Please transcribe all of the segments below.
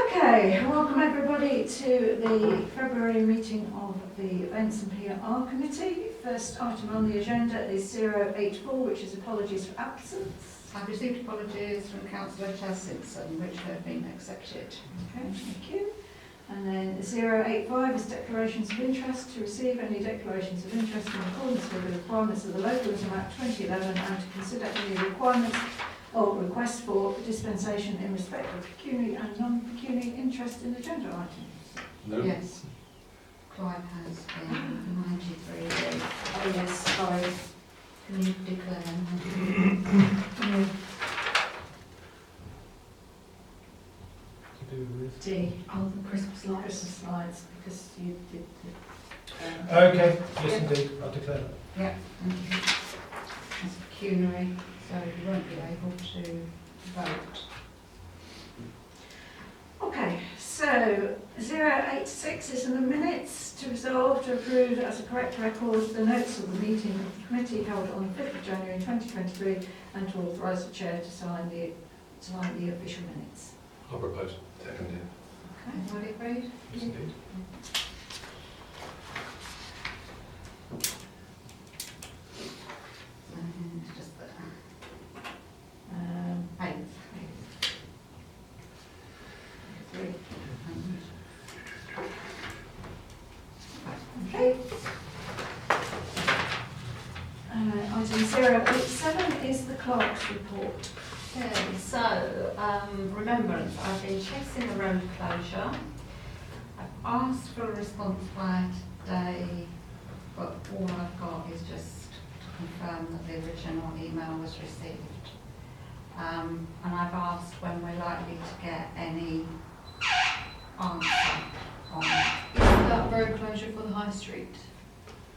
Okay, welcome everybody to the February meeting of the Events and PR Committee. First item on the agenda is 084, which is apologies for absence. I've received apologies from Councillor Chaz Simpson, which have been accepted. Okay, thank you. And then 085 is declarations of interest, to receive any declarations of interest in accordance with the requirements of the Localism Act 2011 and to consider any requirements or request for dispensation in respect of pecuniary and non-pecuniary interest in agenda items. No. Yes. Clive has been 93 days. Oh yes, sorry. Can you declare? To do with. D. Oh, the Christmas lights. Christmas slides, because you did the... Okay, yes indeed, I'll declare that. Yeah. It's pecuniary, so you won't be able to vote. Okay, so 086 is in the minutes to resolve to approve as a correct record the notes of the meeting of the committee held on the 5th of January 2023 and to authorise the chair to sign the official minutes. I'll propose. Second, Okay. Everybody agreed? yes indeed. It's just the 8th. Three. Okay. Item 087 is the clerk's report. Okay, so remembrance, I've been chasing the road closure. I've asked for a response by today, but all I've got is just to confirm that the original email was received. And I've asked when we're likely to get any answer on Is that road closure for the High Street?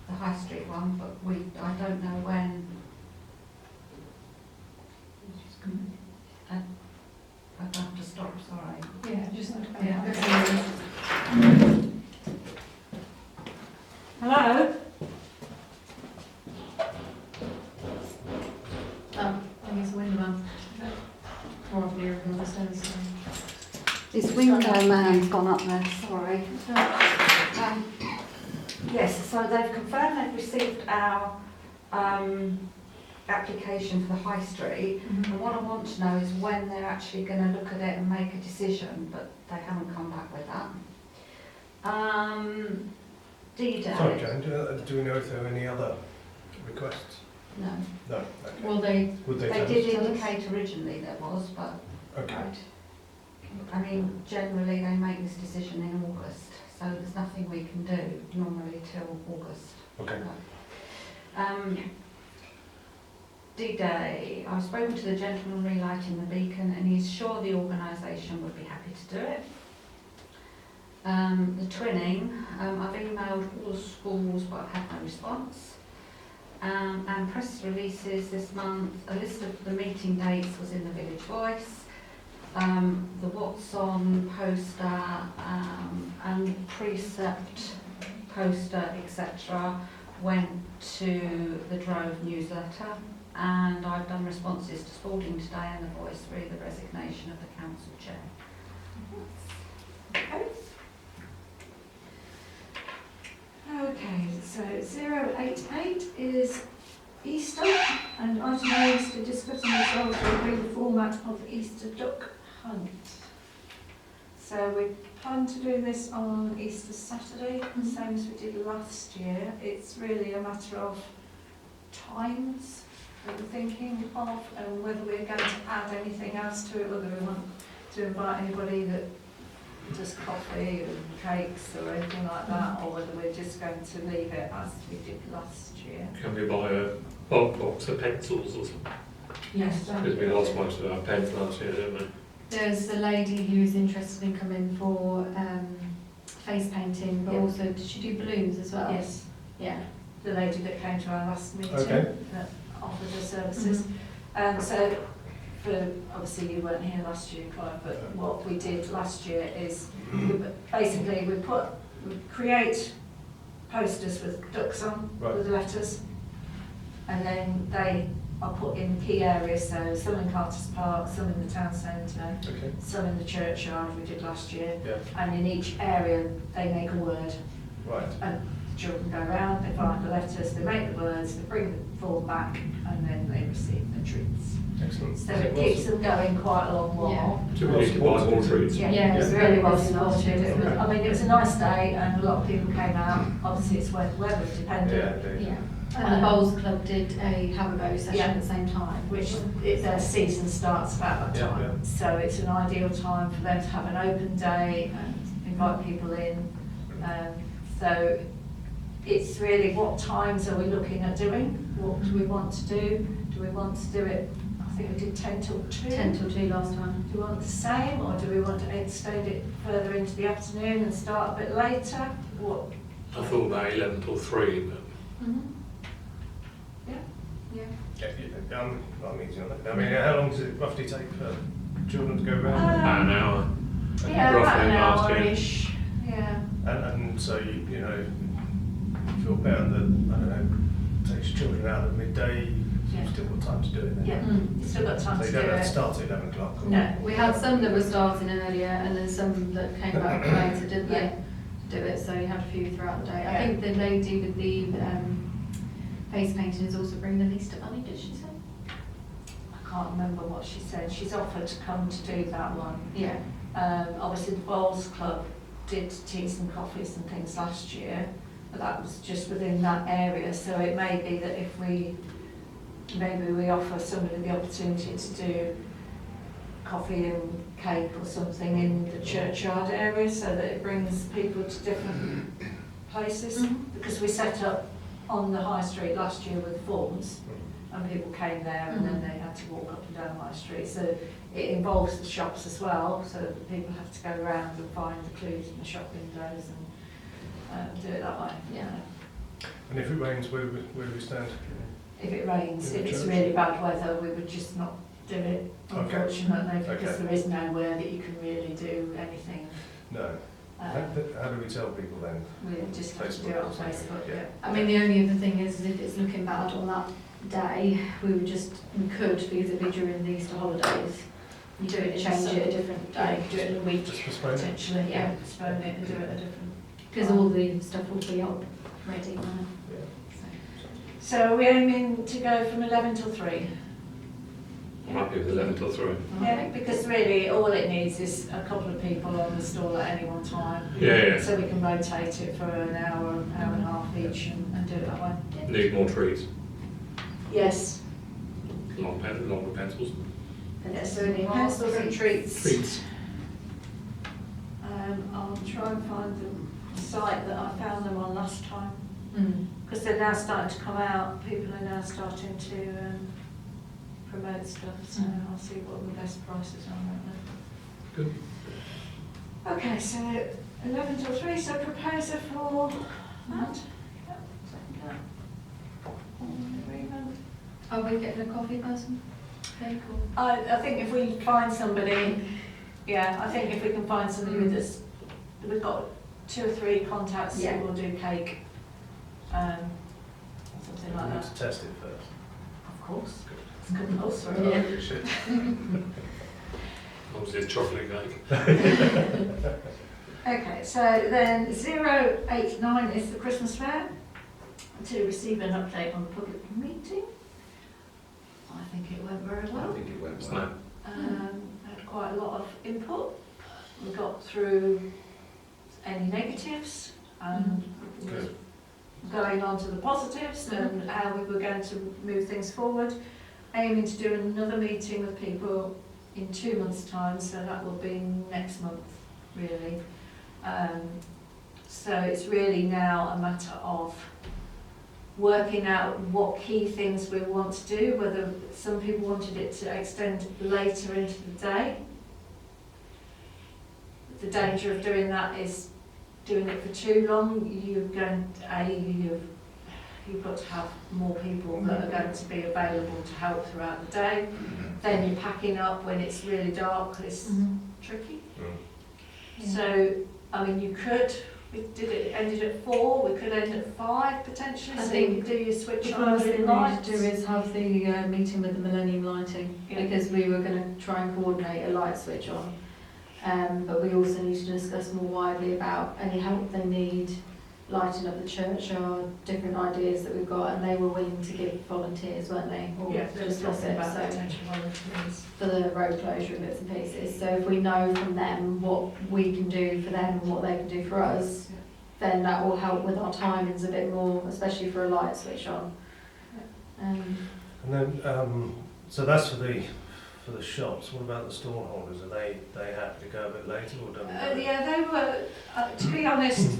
the High Street one, but I don't know when. I'd have to stop, sorry. Yeah, just like Hello? I think it's a window man. More of an earphone understands. This window man's gone up there, sorry. Yes, so they've confirmed they've received our application for the High Street, and what I want to know is when they're actually going to look at it and make a decision, but they haven't come back with that. D-Day. Sorry Jane, do we know if there are any other requests? No. No, okay. Well, they Would they They tell did us? indicate originally there was, but Okay. I mean, generally they make this decision in August, so there's nothing we can do normally till August. Okay. D-Day, I've spoken to the gentleman relighting the beacon and he's sure the organisation would be happy to do it. The twinning, I've emailed all the schools but I've had no response. And press releases this month, a list of the meeting dates was in the Village Voice. The What's On poster and Precept poster, etc. went to the Drove newsletter, and I've done responses to Spalding Today and the Voice through the resignation of the council chair. Okay. Okay, so 088 is Easter, and item A is to discuss and resolve to agree the format of the Easter duck hunt. So we plan to do this on Easter Saturday, the same as we did last year. It's really a matter of times that we're thinking of, and whether we're going to add anything else to it, whether we want to invite anybody that does coffee and cakes or anything like that, or whether we're just going to leave it as we did last year. Can we buy a bulk box of pencils or something? Yes, Because we lost most of our pens last year, didn't we? There's a lady who's interested in coming for face painting, but Yeah. also did she do balloons as well? Yes, Yeah. the lady that came to our last meeting Okay. that offered her services. So, obviously you weren't here last year, Clive, but what we did last year is basically we create posters with ducks on, Right. with letters, and then they are put in key areas, so some in Carter's Park, some in the town centre, Okay. some in the churchyard we did last year, Yeah. and in each area they make a word. Right. And children go around, they find the letters, they make the words, they bring the form back, and then they receive the treats. Excellent. So it keeps them going quite a long while. Do we need to buy more treats? Yeah, Yeah, it was Yeah. really well Really nice. supported. It was, I mean, it was a nice day, and a lot of people came out. Obviously, it's weather dependent, Yeah, indeed. Yeah. And the Bowls Club did a have a go session Yeah. at the same time. which their season starts about that Yeah, time. yeah. So it's an ideal time for them to have an open day and invite people in. So it's really, what times are we looking at doing? What do we want to do? Do we want to do it, I think we did 10 till 2. 10 till 2 last time. Do we want the same, or do we want to extend it further into the afternoon and start a bit later? What? I thought about 11 till 3, but Yeah. I'm easy on that. I mean, how long does it roughly take for children to go around? about an hour. Yeah, about Roughly an last year. hour-ish. Yeah. And so you know, you feel bound that, I don't know, takes children out at midday, Yeah. you've still got time to do it then. Yeah, Mm. you've still got time So to you do don't have to it. start at 11 o'clock. or- No. We had some that were starting earlier and then some that came back later, didn't Yeah. they? Do it, so you had a few throughout the day. Yeah. I think the lady with the face painting is also bringing the Easter bunny, did she say? I can't remember what she said. She's offered to come to do that one. Yeah. Obviously, the Bowls Club did teas and coffees and things last year, but that was just within that area. So it may be that if maybe we offer somebody the opportunity to do coffee and cake or something in the churchyard area, so that it brings people to different places. Mhm. Because we set up on the high street last year with forms, and people came there and then they had to walk up and down the high street. So it involves the shops as well, so that people have to go around and find the clues in the shop windows and do it that way. Yeah. And if it rains, where do we stand? If it rains, In if the it's church? really bad weather, we would just not do it, Okay. unfortunately, because Okay. there is nowhere that you can really do anything. No. How do we tell people then? We just have to do Facebook it on or something, Facebook, yeah. yeah. I mean, the only other thing is if it's looking bad on that day, we could feasibly during the Easter holidays, You do it in change some- it a different day, do it in a week, Just postpone it? potentially, yeah, Yeah. postpone it and do it a different. because all the stuff will be up ready. Yeah. So are we aiming to go from 11 till 3? I'm happy with 11 till 3. Yeah, because really all it needs is a couple of people on the stall at any one time. Yeah. So we can rotate it for an hour, hour and a half each and do it that way. Need more treats. Yes. Longer pencils. Yes, so we need pencils and treats. Treats. I'll try and find the site that I found them on last time. Mm. Because they're now starting to come out, people are now starting to promote stuff, so I'll see what the best prices are on that. Good. Okay, so 11 till 3, so proposer for that. Agreement. Are we getting a coffee person? Cake or? I think if we find somebody, yeah, I think if we can find somebody with us, we've got 2 or 3 contacts Yeah. who will do cake, something We like need that. to test it first. Of course, it's compulsory. Oh, Yeah. good shit. Obviously, it's chocolate cake. Okay, so then 089 is the Christmas fair, to receive an update on the public meeting. I think it went very I well. think it went It's well. no. Had quite a lot of input. We got through any negatives and Good. going on to the positives and how we were going to move things forward. Aiming to do another meeting with people in 2 months' time, so that will be next month, really. So it's really now a matter of working out what key things we want to do, whether some people wanted it to extend later into the day. The danger of doing that is doing it for too long. You've got to have more people that are going to be available to help throughout the day. Then you're packing up when it's really dark, it's tricky. Mm. So, I mean, you could we did it, ended at 4, we could end at 5 potentially, I so think you could do your switch The on first thing with we need lights. to do is have the meeting with the Millennium Lighting, Yeah. because we were going to try and coordinate a light switch on. But we also need to discuss more widely about any help they need lighting up the churchyard, different ideas that we've got, and they were willing to give volunteers, weren't they? Or Yeah, there was discuss talking it, about so potential volunteers. for the road closure and bits and pieces. So if we know from them what we can do for them and what they can do for us, Yeah. then that will help with our timings a bit more, especially for a light switch on. And then, so that's for the shops. What about the stall holders? Are they happy to go a bit later or don't they? Yeah, they were, to be honest,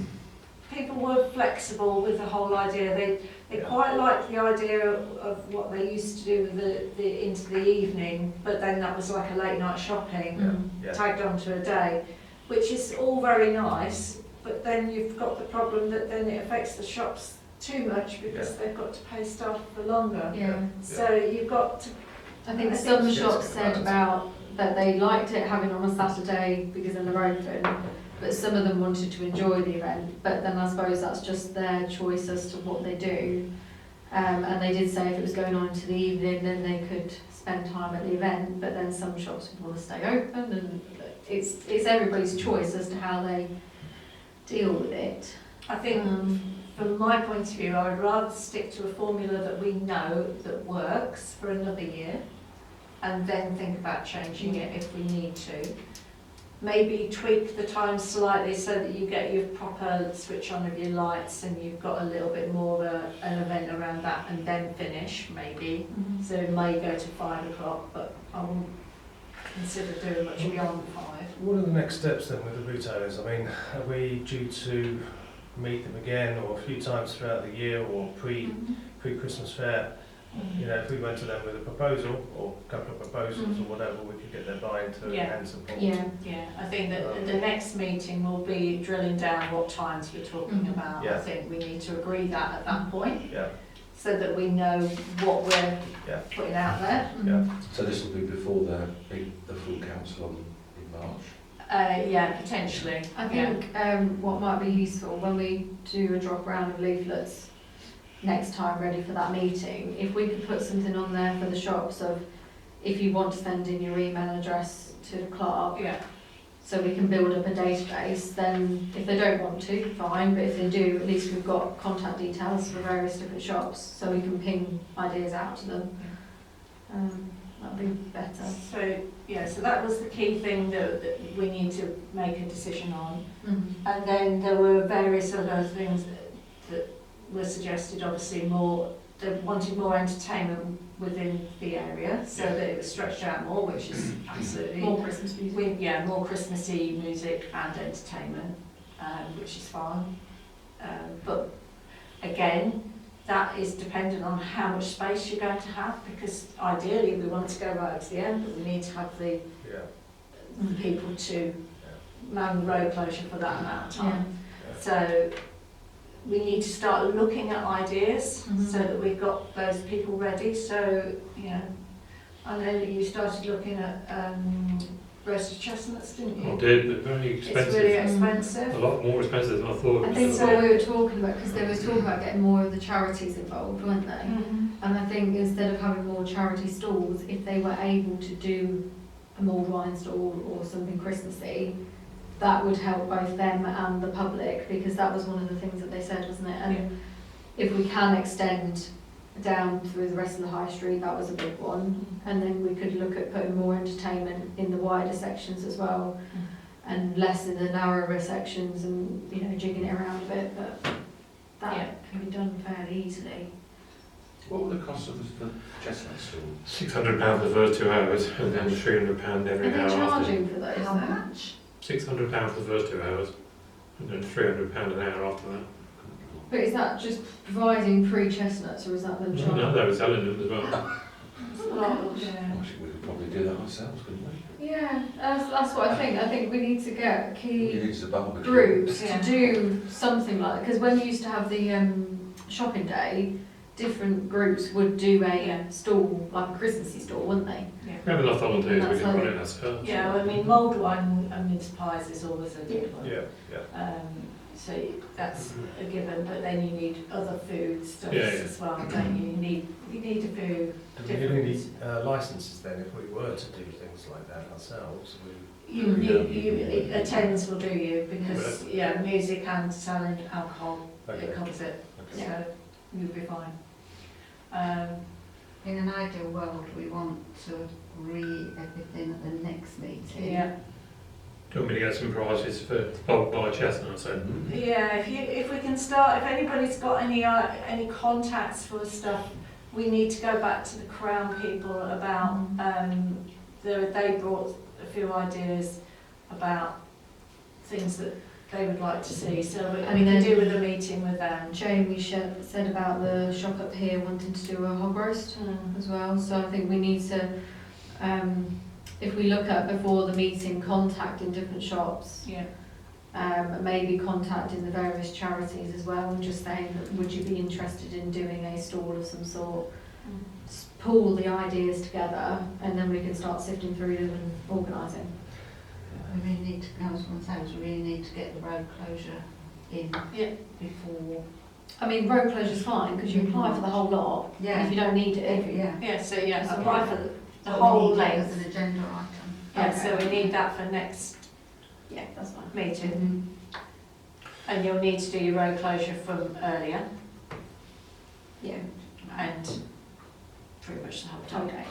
people were flexible with the whole idea. They Yeah. quite liked the idea of what they used to do with the into the evening, but then that was like a late night shopping Yeah. tagged onto a day, which is all very nice, but then you've got the problem that then it affects the shops too much because they've got to pay staff for longer. Yeah. So you've got to, I think I some think- shops said about that they liked it having on a Saturday because then they're open, but some of them wanted to enjoy the event. But then I suppose that's just their choice as to what they do. And they did say if it was going on into the evening, then they could spend time at the event. But then some shops would want to stay open, and it's everybody's choice as to how they deal with it. I think from my point of view, I would rather stick to a formula that we know that works for another year and then think about changing it if we need to. Maybe tweak the time slightly so that you get your proper switch on of your lights and you've got a little bit more of an event around that and then finish maybe. So it may go to 5 o'clock, but I won't consider doing much beyond 5. What are the next steps then with the retailers? I mean, are we due to meet them again or a few times throughout the year or pre-Christmas fair? You know, if we went to them with a proposal or a couple of proposals or whatever, we could get their buy-in Yeah. and support. Yeah. Yeah, I think that the next meeting will be drilling down what times we're talking about. I Yeah. think we need to agree that at that point, Yeah, so that we know what we're Yeah. putting out there. yeah. So this will be before the full council in March? Yeah, potentially. I think what might be useful when we do a drop round of leaflets next time ready for that meeting, if we could put something on there for the shops of if you want to send in your email address to the clerk, Yeah, so we can build up a database, then if they don't want to, fine, but if they do, at least we've got contact details for various different shops, so we can ping ideas out to them. That'd be better. so, yeah, so that was the key thing that we need to make a decision on. And then there were various other things that were suggested, obviously more, they wanted more entertainment within the area, so that it was stretched out more, which is absolutely... More Christmas music. More Christmassy music and entertainment, which is fine. But again, that is dependent on how much space you're going to have, because ideally we want to go right to the end, but we need to have the people to man the road closure for that amount of time. So we need to start looking at ideas so that we've got those people ready. So, you know, I know that you started looking at roasted chestnuts, didn't I you? did, they're very It's expensive. really expensive. A lot more expensive than I thought. I think so. We were talking about, because there was talk about getting more of the charities involved, weren't they? And I think instead of having more charity stalls, if they were able to do a mulled wine stall or something Christmassy, that would help both them and the public, because that was one of the things that they said, wasn't it? And if we can extend down through the rest of the high street, that was a big one. And then we could look at putting more entertainment in the wider sections as well, and less in the narrower sections, and, you know, jigging it around a bit, but that can be done fairly easily. What were the costs of the chestnut stall? £600 for the first 2 hours, and then £300 Are every they hour after. charging for those? How then? much? £600 for the first 2 hours, and then £300 an hour after that. But is that just providing free chestnuts, or is that them No, charging? they were selling them as well. It's a lot, yeah. Actually, we could probably do that ourselves, couldn't we? Yeah, that's what I think. I think we need to get You key need a barbecue. groups Yeah. to do something like, because when we used to have the shopping day, different groups would do a Yeah. stall, like a Christmassy stall, wouldn't they? We have enough volunteers, we That's can run like- it ourselves. Yeah, I mean, mulled wine and mince pies is always a good one. Yeah. So that's a given, but then you need other food stuffs Yeah, yeah. as well, don't you? You need a few Do we need any licences then if we were to do things like that ourselves? attendance will do you because, yeah, music and selling alcohol, Okay. it covers it, Okay. so you'll be fine. In an ideal world, we want to read everything at the next meeting. Yeah. Do you want me to get some prices for bulk buy chestnuts then? Yeah, if we can start, if anybody's got any contacts for stuff, we need to go back to the Crown people about, they brought a few ideas about things that they would like to see, so we And can then- do with a meeting with them. Jamie said about the shop up here wanting to do a hog roast as well, so I think we need to, if we look at before the meeting, contacting different shops, Yeah. maybe contacting the various charities as well, and just saying, would you be interested in doing a stall of some sort? Pull the ideas together, and then we can start sifting through them and organising. We really need to, I was going to say, we really need to get the road closure in before. I mean, road closure's fine, because you apply for the whole lot, and if you don't need it, Yeah. Yeah, so yeah, That's apply right. for the But whole we need it length. as an agenda item. Yeah, so we need that for next yeah, that's fine. meeting. And you'll need to do your road closure from earlier Yeah, and pretty much the whole time. okay.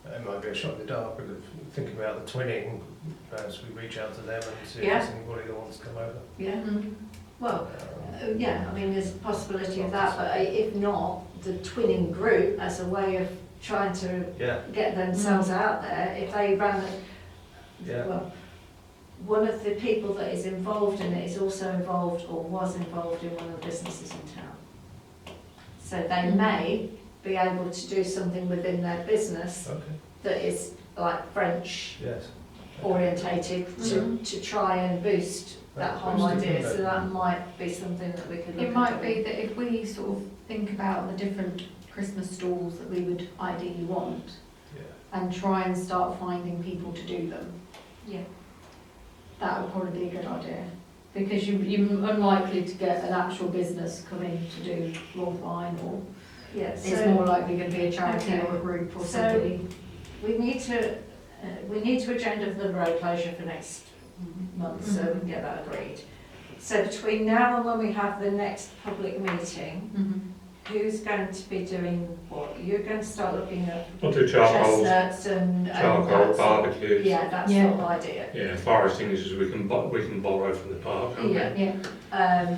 It might be a shot in the dark, but thinking about the twinning, perhaps we reach out to them and see if Yeah. there's anybody that wants to come over. Yeah, well, Um, yeah, I mean, there's a possibility of that, but if not, the twinning group as a way of trying to Yeah, get themselves out there, if they ran yeah. well, one of the people that is involved in it is also involved or was involved in one of the businesses in town. So they may be able to do something within their business Okay, that is like French yes. orientated to try and boost that whole Boost it, idea. So okay. that might be something that we could look It might at. be that if we sort of think about the different Christmas stalls that we would ideally want, Yeah. and try and start finding people to do them, Yeah. that would probably be a good idea. Because you're unlikely to get an actual business coming to do mulled wine, or Yeah, it's so more likely going to be a charity Okay. or a group or So- somebody. we need to agenda the road closure for next month, so we can get that agreed. So between now and when we have the next public meeting, who's going to be doing what? You're going to start looking at We'll do charcoal, chestnuts and charcoal, that sort of- barbecues. Yeah, that Yeah. sort of idea. Yeah, fire extinguishers we can borrow from the park, can't we? Yeah. Yeah,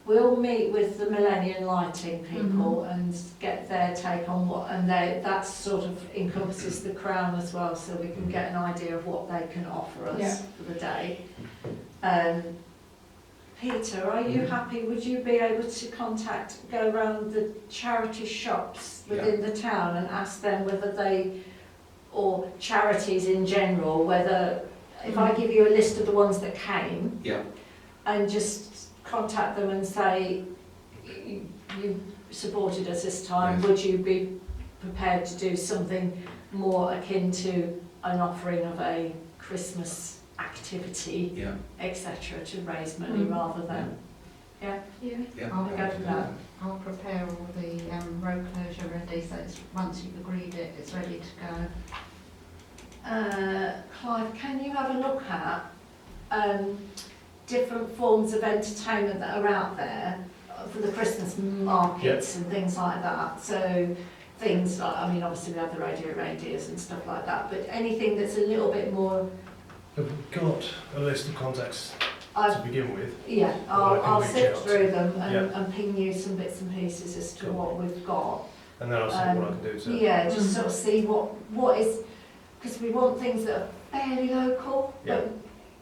We'll meet with the Millennium Lighting people and get their take on what, and that sort of encompasses the Crown as well, so we can get an idea of what they can offer us Yeah. for the day. Peter, are you happy? Would you be able to go around the charity shops within the town and ask them whether they, or charities in general, whether, if I give you a list of the ones that came, Yeah. and just contact them and say, you supported us this time, Yes. would you be prepared to do something more akin to an offering of a Christmas activity, Yeah. etc., to raise money rather than, yeah. Yeah. I'll go for that. I'll prepare all the road closure ready, so it's, once you've agreed it, it's ready to go. Clive, can you have a look at different forms of entertainment that are out there for the Christmas markets and things like that? So things like, I mean, obviously we have the radio reindeers and stuff like that, but anything that's a little bit more, Have we got a list of contacts to I've, begin with? yeah, Well, I can I'll reach sift out. through them Yeah. and ping you some bits and pieces as to Cool. what we've got. And then I'll see what I can do to... Yeah, just sort of see what is, because we want things that are fairly local, but,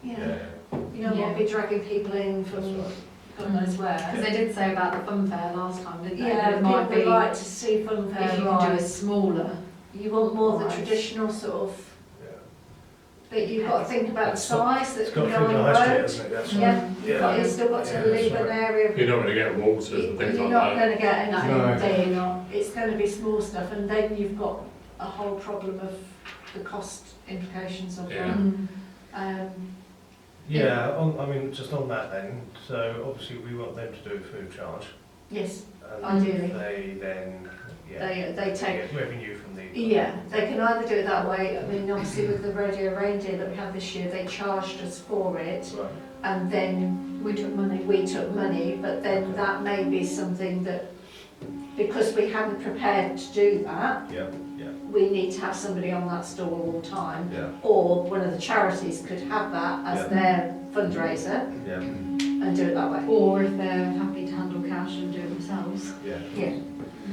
you know, Yeah. you don't want to be dragging people in That's from right. God knows where. Because they did say about the fun fair last time, didn't they? Yeah, It might people be, like to see fun fair if you can do a rise. smaller, You want more the rise. traditional sort of Yeah. but you've got to think about the It's got- size that It's can got go through on the the high street, road. hasn't it? That's right. Yeah, you've still got to Yeah, that's leave an right. area. You're not going to get waters and things You're like not that. going to get anything No. there, you're not. It's going to be small stuff, and then you've got a whole problem of the cost implications of Yeah. that. Mm. Yeah, I mean, just on that then, so obviously we want them to do a food charge. Yes, And Ideally. they then, yeah, they take. get revenue from the. Yeah, they can either do it that way. I mean, obviously with the rodeo reindeer that we had this year, they charged us for it, Right. and then We took money. we took money. But then that may be something that, because we hadn't prepared to do that, Yeah, yeah, we need to have somebody on that stall all the time. yeah, Or one of the charities could have that as Yeah. their fundraiser yeah, and do it that way. Or if they're happy to handle cash and do it themselves, yeah. Yeah.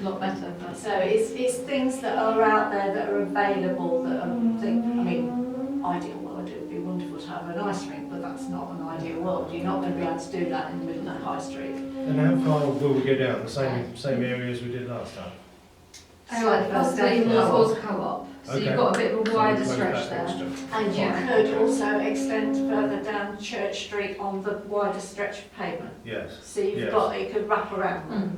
a lot better. But So it's things that are out there that are available that I mean, ideal world, it would be wonderful to have an ice rink, but that's not an ideal world. You're not going to be able to do that in the middle of the high street. And how far will we go down? The same areas we did last time? Slightly further possibly down. was co-op, so Okay. you've got a bit of a wider So we close stretch that there. extra. And you Yeah. could also extend further down Church Street on the wider stretch of pavement. Yes. So you've Yes. got, it could wrap around. Mm.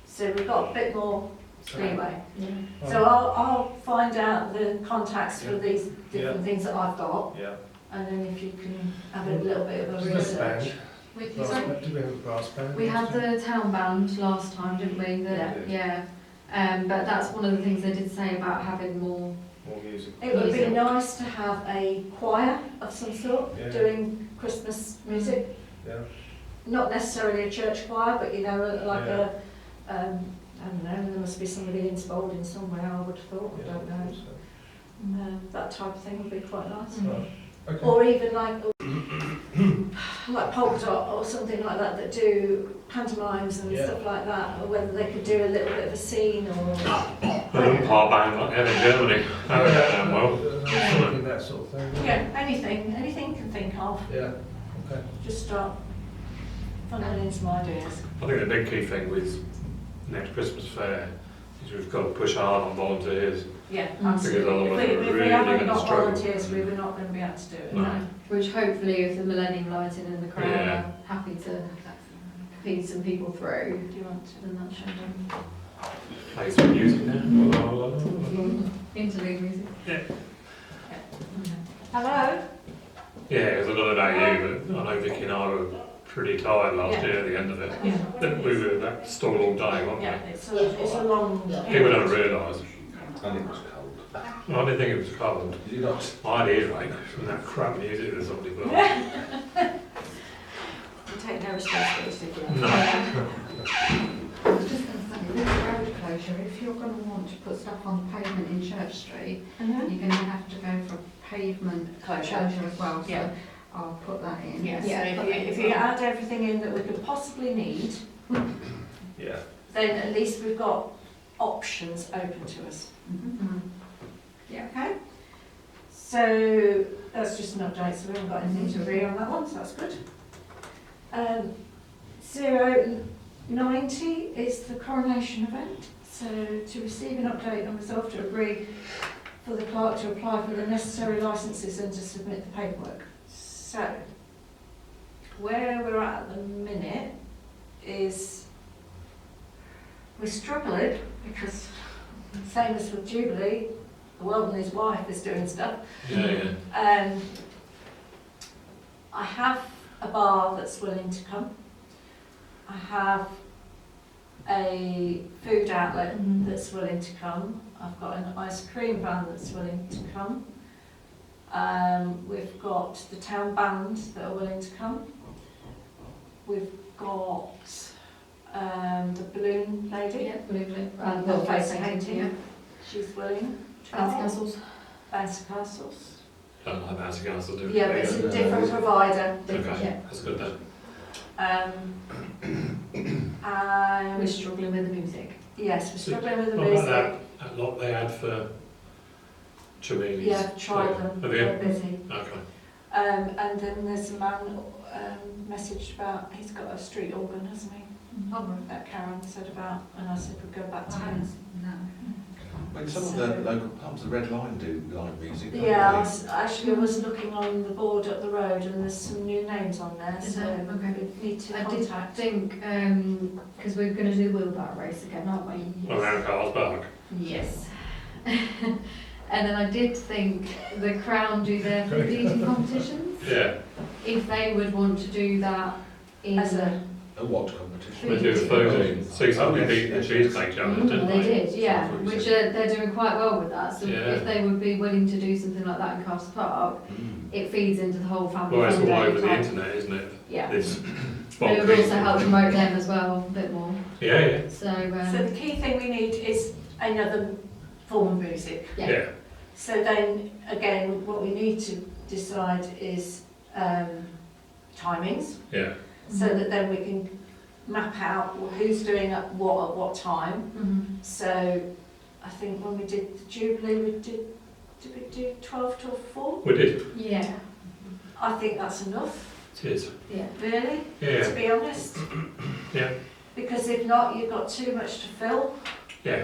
So we've got a bit more Okay. leeway. Yeah. So I'll find out the contacts for Yeah. these different things that I've got, Yeah. and then if you can have a little bit of a Brass research. band. We, Sorry? Did we have a brass band? we had the town band last time, didn't we? Yeah. But that's one of the things they did say about having more. More music. It would be Music. nice to have a choir of some sort Yeah. doing Christmas music. Yeah. Not necessarily a church choir, but you know, like Yeah. I don't know, there must be somebody in Spalding somewhere, I would have thought, I don't know. So, That type of thing would be quite nice. right. Okay. Or even like polka dot or something like that do pantomimes and Yeah. stuff like that, or whether they could do a little bit of a scene or. An umpire band like they have in Germany. That would go down well. Thinking that sort of thing. Yeah, anything you can think of, Yeah. Okay. just start funneling in some ideas. I think the big key thing with next Christmas fair is we've got to push hard on volunteers. Yeah, Mm. absolutely. Because otherwise we're If we really haven't gonna got struggle. volunteers, we were not going to be able to do it. No. Which hopefully, if the Millennium Lighting and the crowd Yeah. are happy to feed some people through, Do you want to? then that should Play some music now. interlude music. Hello? Yeah, because I don't know about you, but I know Vicky and I were pretty tired last Yeah. year at the end of it. Yeah. We were at that stall all day, weren't Yeah, it's a long. we? People don't realise. And it was cold. I didn't think it was cold. Did you not? I had earache from that crap music that somebody put on. You take no responsibility for that. No. I was just going to say, with the road closure, if you're going to want to put stuff on the pavement in Church Street, Mhm. you're going to have to go for pavement Closure. closure as well, so Yeah. I'll put that in. Yeah, Yeah, so if you add everything in that we could possibly need, Yeah. then at least we've got options open to us. Mhm. Yeah. Okay? So that's just an update, so we haven't got anything to agree on that one, so that's good. 090 is the coronation event. So to receive an update and resolve to agree for the clerk to apply for the necessary licences and to submit the paperwork. So, where we're at the minute is we're struggling because same as with Jubilee, the world and his wife is doing stuff. Yeah. I have a bar that's willing to come. I have a food outlet that's willing to come. I've got an ice cream van that's willing to come. We've got the town band that are willing to come. We've got the balloon lady. Yeah, believe And the face painting. She's willing. Bouncy castles. Bouncy castles. Don't like Bouncy Castle, do we? Yeah, but it's a different provider. Okay, Yeah. that's good then. We're struggling with the music. Yes, we're struggling with the What about music. that lot they had for Chimeli's? Yeah, tried them. Have you? They're busy. Okay. And then there's a man messaged about, he's got a street organ, hasn't he? Oh, right. That Karen said about, and I said we'd go back to him. No. When some of the local pubs, the Red Line do live music. don't Yeah, they? actually I was looking on the board up the road and there's some new names on there, Is so there? Okay. we need to I did contact. think, because we're going to do the wheelbarrow race again, aren't we? Around Carlsberg. Yes. And then I did think the Crown do their food eating competitions. Yeah, If they would want to do that in As a- A what competition? they do the food. See somebody beat the cheesecake challenge, didn't They they? did, yeah, which they're doing quite well with that. So Yeah. if they would be willing to do something like that in Castle Park, it feeds into the whole family Well, it's fun all day over the type. internet, isn't it? Yeah. This It spot would also help promote them as well a bit more. Yeah, yeah, So So, the key thing we need is another form of music. yeah. yeah. So then, again, what we need to decide is timings, Yeah, so that then we can map out who's doing at what time. Mhm. So I think when we did the Jubilee, did we do 12 till 4? we did. Yeah. I think that's enough, It is. Yeah. really, to Yeah, be honest. Yeah. Because if not, you've got too much to fill. yeah.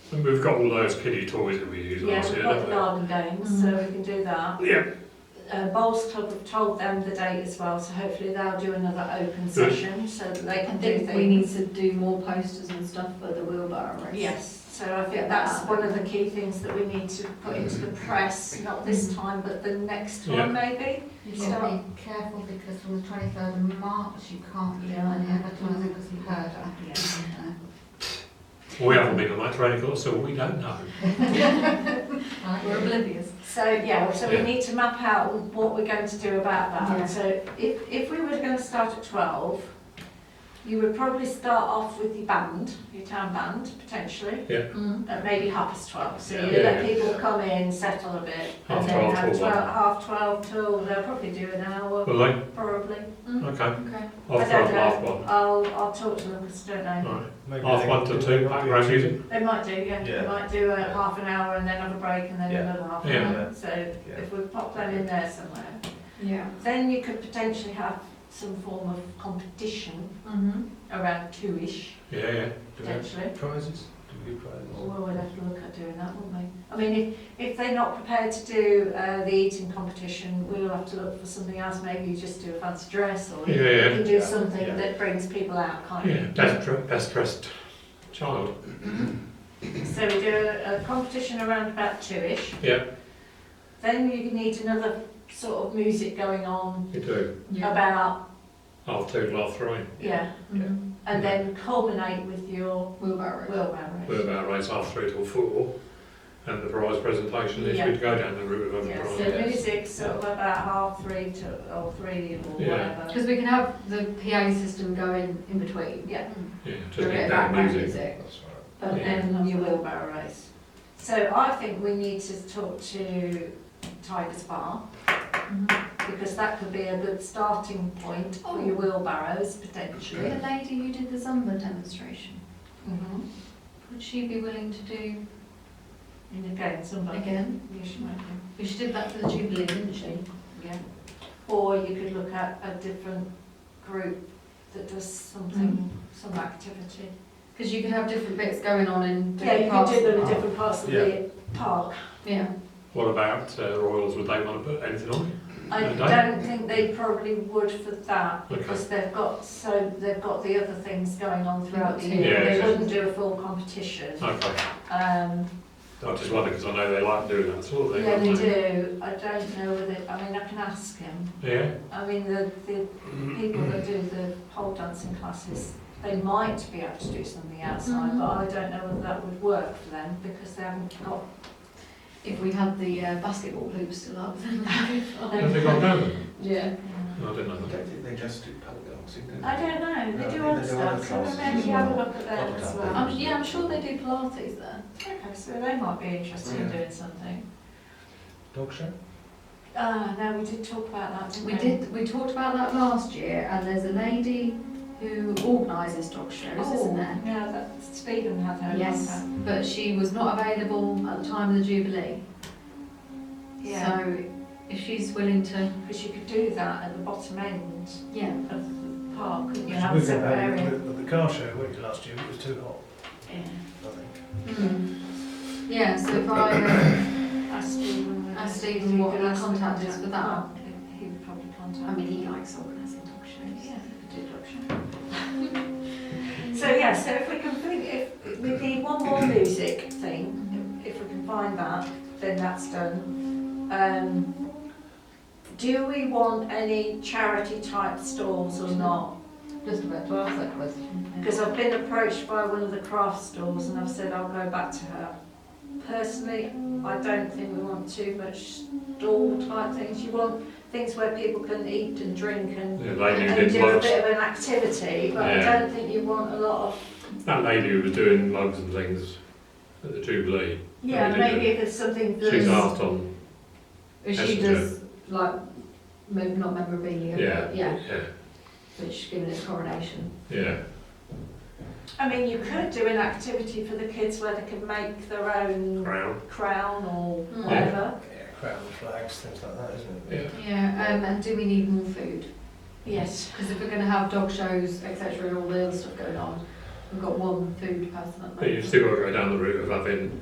And we've got all those kiddie toys that we use Yeah, last we've year, got the don't garden games, so we can do that. we? Yeah. Bowls Club have told them the date as well, so hopefully they'll do another open Good. session so that they I can do think we need things. to do more posters and stuff for the wheelbarrow race. Yes, so I think Get that's that. one of the key things that we need to put into the press, not this time, but the next Yeah. one maybe. You've got to be careful because from the 23rd of March you can't do any advertising because you've heard it. We haven't been on that training course, so we don't know. We're oblivious. So yeah, so we Yeah. need to map out what we're going to do about that. Yeah. So if we were going to start at 12, you would probably start off with your band, your town band, potentially. Mm. At maybe 12:30. So you Yeah. let people come in, settle a bit, and then 12:30 have till half 12 till they'll probably do an hour, Will they? probably. Okay. Okay. I'll I throw don't half know. one. I'll talk to them because I don't know. Right. Maybe Half they- one to they two, might background be- music. They might do, yeah. They Yeah. might do a half an hour and then have a break and then Yeah. another half Yeah. an hour. So Yeah. if we pop them in there somewhere, Yeah. then you could potentially have some form of competition Mm-hmm. around 2ish, Yeah, yeah. Do we have potentially. prizes? Do we do prizes? Well, we'd have to look at doing that, wouldn't we? I mean, if they're not prepared to do the eating competition, we'll have to look for something else. Maybe you just do a fancy dress, or Yeah, you yeah. can do Yeah. something Yeah. that brings people out, can't Yeah, you? best dressed child. So we do a competition around about 2ish. Yeah, Then you need another sort of music going on you do. Yeah. about, Half two, half three. yeah, Mhm. and then culminate with your Wheelbarrow race. wheelbarrow We're race. about race half three till four. And the prize presentation if Yeah. we'd go down the route of Yeah, a so prize. Yes. music sort of about 2:30 or 3 or Yeah. whatever. Because we can have the PA system going in between. Yeah. Yeah, For just a bit get of down background music. That's right. But Yeah. then your wheelbarrow race. So I think we need to talk to Tiger's Bar, Mhm. because that could be a good starting point for your wheelbarrows, potentially. The lady who did the Zumba demonstration, Mm-hmm. would she be willing to do And again, somebody, again? you should make them. Because she did that for the Jubilee, didn't she? Yeah. Or you could look at a different group that does something, some activity. Because you could have different bits going on in Yeah, different you parts could do of them the in park. different parts of Yeah. the park. Yeah. What about Royals? Would they want to put anything on it? I Okay. don't think they probably would for that, because they've got the other things going on throughout the year. Yeah, They yeah. wouldn't do a full competition. Okay. I just wonder because I know they like doing that sort of thing. Yeah, don't they do. I don't know whether, I mean, I can ask him. Yeah. I mean, the people that do the pole dancing classes, they might be able to do something outside, Mhm. but I don't know whether that would work for them, because they haven't got. If we had the basketball hoops still up, then that'd be Have fine. they gone down? Yeah. No, I didn't know I that. don't think they just do pole dancing, do they? I don't know, No, they I do think other they do other stuff, so classes maybe as have a well. look at them as well. I'm sure they do Pilates there. Okay, so they might be interested in Yeah. doing something. Dog show? No, we did talk about that, didn't we? We talked about that last year, and there's a lady who organises dog shows, isn't there? Yeah, that Stephen had her Yes, contact. but she was not available at the time of the Jubilee. Yeah, So if she's willing to, because you could do that at the bottom end yeah. of the park, couldn't you? Because Have we a did separate that area. with the car show, weren't you, last year? It was too hot, Yeah. I think. Yeah, so if I Ask Stephen. ask Stephen what the contact is for that. Well, he would probably contact. I mean, he likes organising dog shows. Yeah, we do dog show. So yeah, so if we can think, if we need one more music thing, if we can find that, then that's done. Do we want any charity type stalls or not? Just about to ask that question. Because I've been approached by one of the craft stores and I've said I'll go back to her. Personally, I don't think we want too much stall type things. You want things where people can eat and drink and, Yeah, they and needed do a mugs. bit of an activity, but Yeah. I don't think you want a lot of... That lady who was doing mugs and things at the Jubilee, Yeah, They maybe do. if it's something she's that's... asked on. If she Messenger. does, like, maybe not memorabilia, Yeah, but yeah, yeah, which given its coronation. yeah. I mean, you could do an activity for the kids where they can make their own crown or Mm. whatever. Yeah, crown flags, things like that, isn't it? Yeah. Yeah, and do we need more food? Yes. Because if we're going to have dog shows, etc., and all the other stuff going on, we've got one food person at the But you've moment. still got to go down the route of having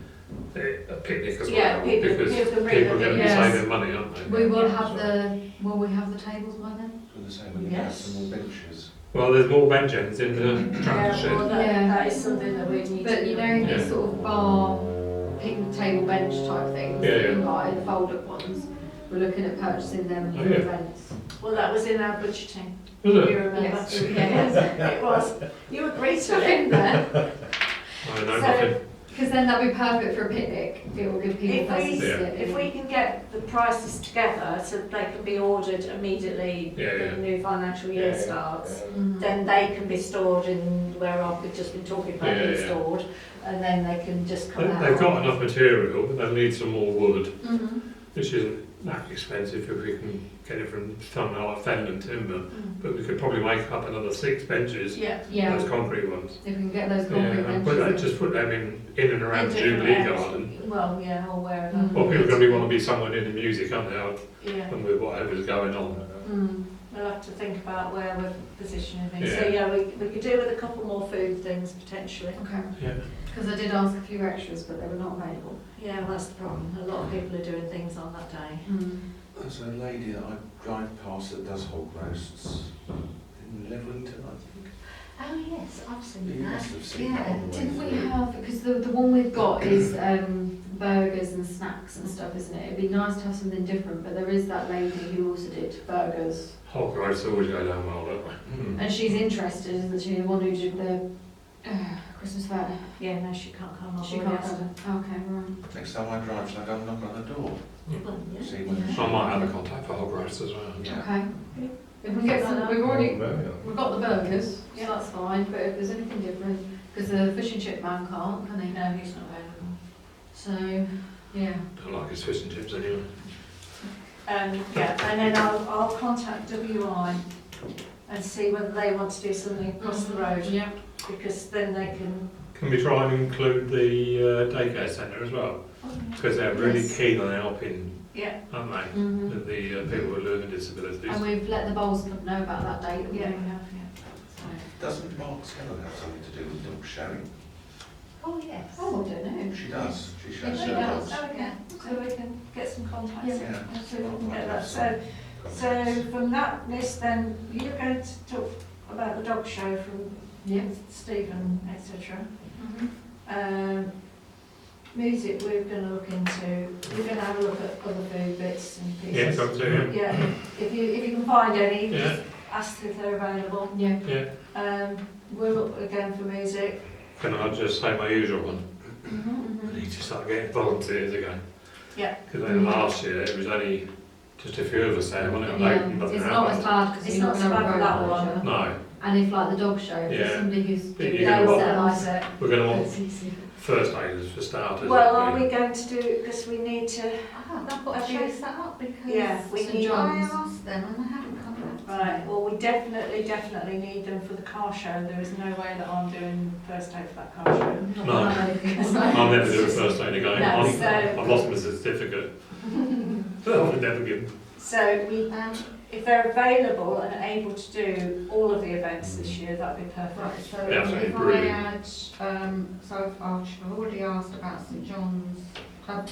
a picnic as Yeah, well, people because can bring people are the going to be Yes. saving money, aren't they? We will Yeah. have will we have the tables by then? For the same, when you Yes. have some more benches. Well, there's more bench ends in the tractor shed. well, Yeah. that is something that we need to But do. you know, Yeah. these sort of bar, picnic table bench type things Yeah, that you yeah. buy, the fold-up ones, we're looking at purchasing them Oh, for yeah. events. Well, that was in our budgeting. Was You it? remember? Yes. Yes, it was. You agreed to it. in there, I know So- nothing. because then that'd be perfect for a picnic. It will give people If places we, to sit. if we can get the prices together so that they can be ordered immediately Yeah, when yeah. the new financial year starts, Mhm. then they can be stored in where I've just been talking about Yeah, being yeah. stored, and then they can just come out. They've got enough material, but they need some more wood, Mhm. which isn't that expensive if we can get it from somewhere like Fenland timber. Mm. But we could probably make up another 6 benches, Yeah. Yeah, those concrete ones. if we can get those Yeah, concrete and put that, benches. just put them in and around In the different Jubilee areas. Garden. Well, yeah, or wherever. Mm. Well, people are going to want to be somewhere near the music, aren't they? Yeah. And with whatever's going on. Mm. We'll have to think about where we're positioning things. So Yeah. yeah, we could do with a couple more food things potentially. Okay. Yeah. Because I did ask a few extras, but they were not available. Yeah, well, that's the problem. A lot of people are doing things on that day. Mm. There's a lady that I drive past that does hog roasts in Leverington, I think. Oh yes, I've seen You that. must have seen Yeah, that on the way Didn't we through. have, because the one we've got is burgers and snacks and stuff, isn't it? It'd be nice to have something different, but there is that lady who also did burgers. Hog roasts always go down well, don't they? Mm. And she's interested, isn't she? The one who did the Christmas fair. Yeah, no, she can't come. She can't come. Okay, right. Next time I drive, shall I go and knock on the door? Well, yeah. See whether Yeah. she... I might have a contact for hog roasts as well. Yeah. Okay. If we get some, we've got the burgers, Yeah. so that's fine, but if there's anything different, because the fish and chip man can't, can he? No, he's not available. So, yeah. Don't like his fish and chips anyway. Yeah, and then I'll contact WI and see whether they want to do something across the road, Yeah. because then they can. Can we try and include the daycare centre as well? Because they're really Yes. keen on helping, Yeah, aren't they? Mm-hmm. With the people with learning disabilities. And we've let the Bowls Club know about that date. haven't we? yeah, we have, yeah. So- Doesn't Mark's Helen have something to do with dog showing? Oh yes. Oh, I don't know. She does. She shows she her does. dogs. Oh, okay, so we can get some contacts Yeah. Yeah. and see if we can get that. Some So contacts. from that list then, you're going to talk about the dog show from Yeah. Stephen, etc. Mhm. Music we're going to look into, we're going to have a look at other food bits and Yeah, pieces. come to Yeah, if you can find any, Yeah. just ask if they're available. Yeah. Yeah. We'll look again for music. Can I just say my usual one? Mhm, I need to start getting volunteers again. Yeah. Because then last year it was only just a few of us there, wasn't it? Yeah, Like, nothing it's not as happened. bad because It's you're not not so going to bad for that road one. No, And if like the dog show, if there's Yeah. somebody who's But doing you're gonna Knows want- that likes it. we're going to want it's easy. first aiders for starters. Well, aren't are we going to do, because we need to, Ah, I've got to Have you- chase that up because Yeah, we St. need- John's. I asked them and they haven't come back. right, well, we definitely need them for the car show. There is no way that I'm doing first aid for that car show. Not No. that many people. I'll never do a first aid again. No, I've so- lost my certificate. I'll never give. So we, if they're available and able to do all of the events this year, that'd be Right, perfect. so Yeah, absolutely if I brilliant. add, so I've already asked about St John's, I've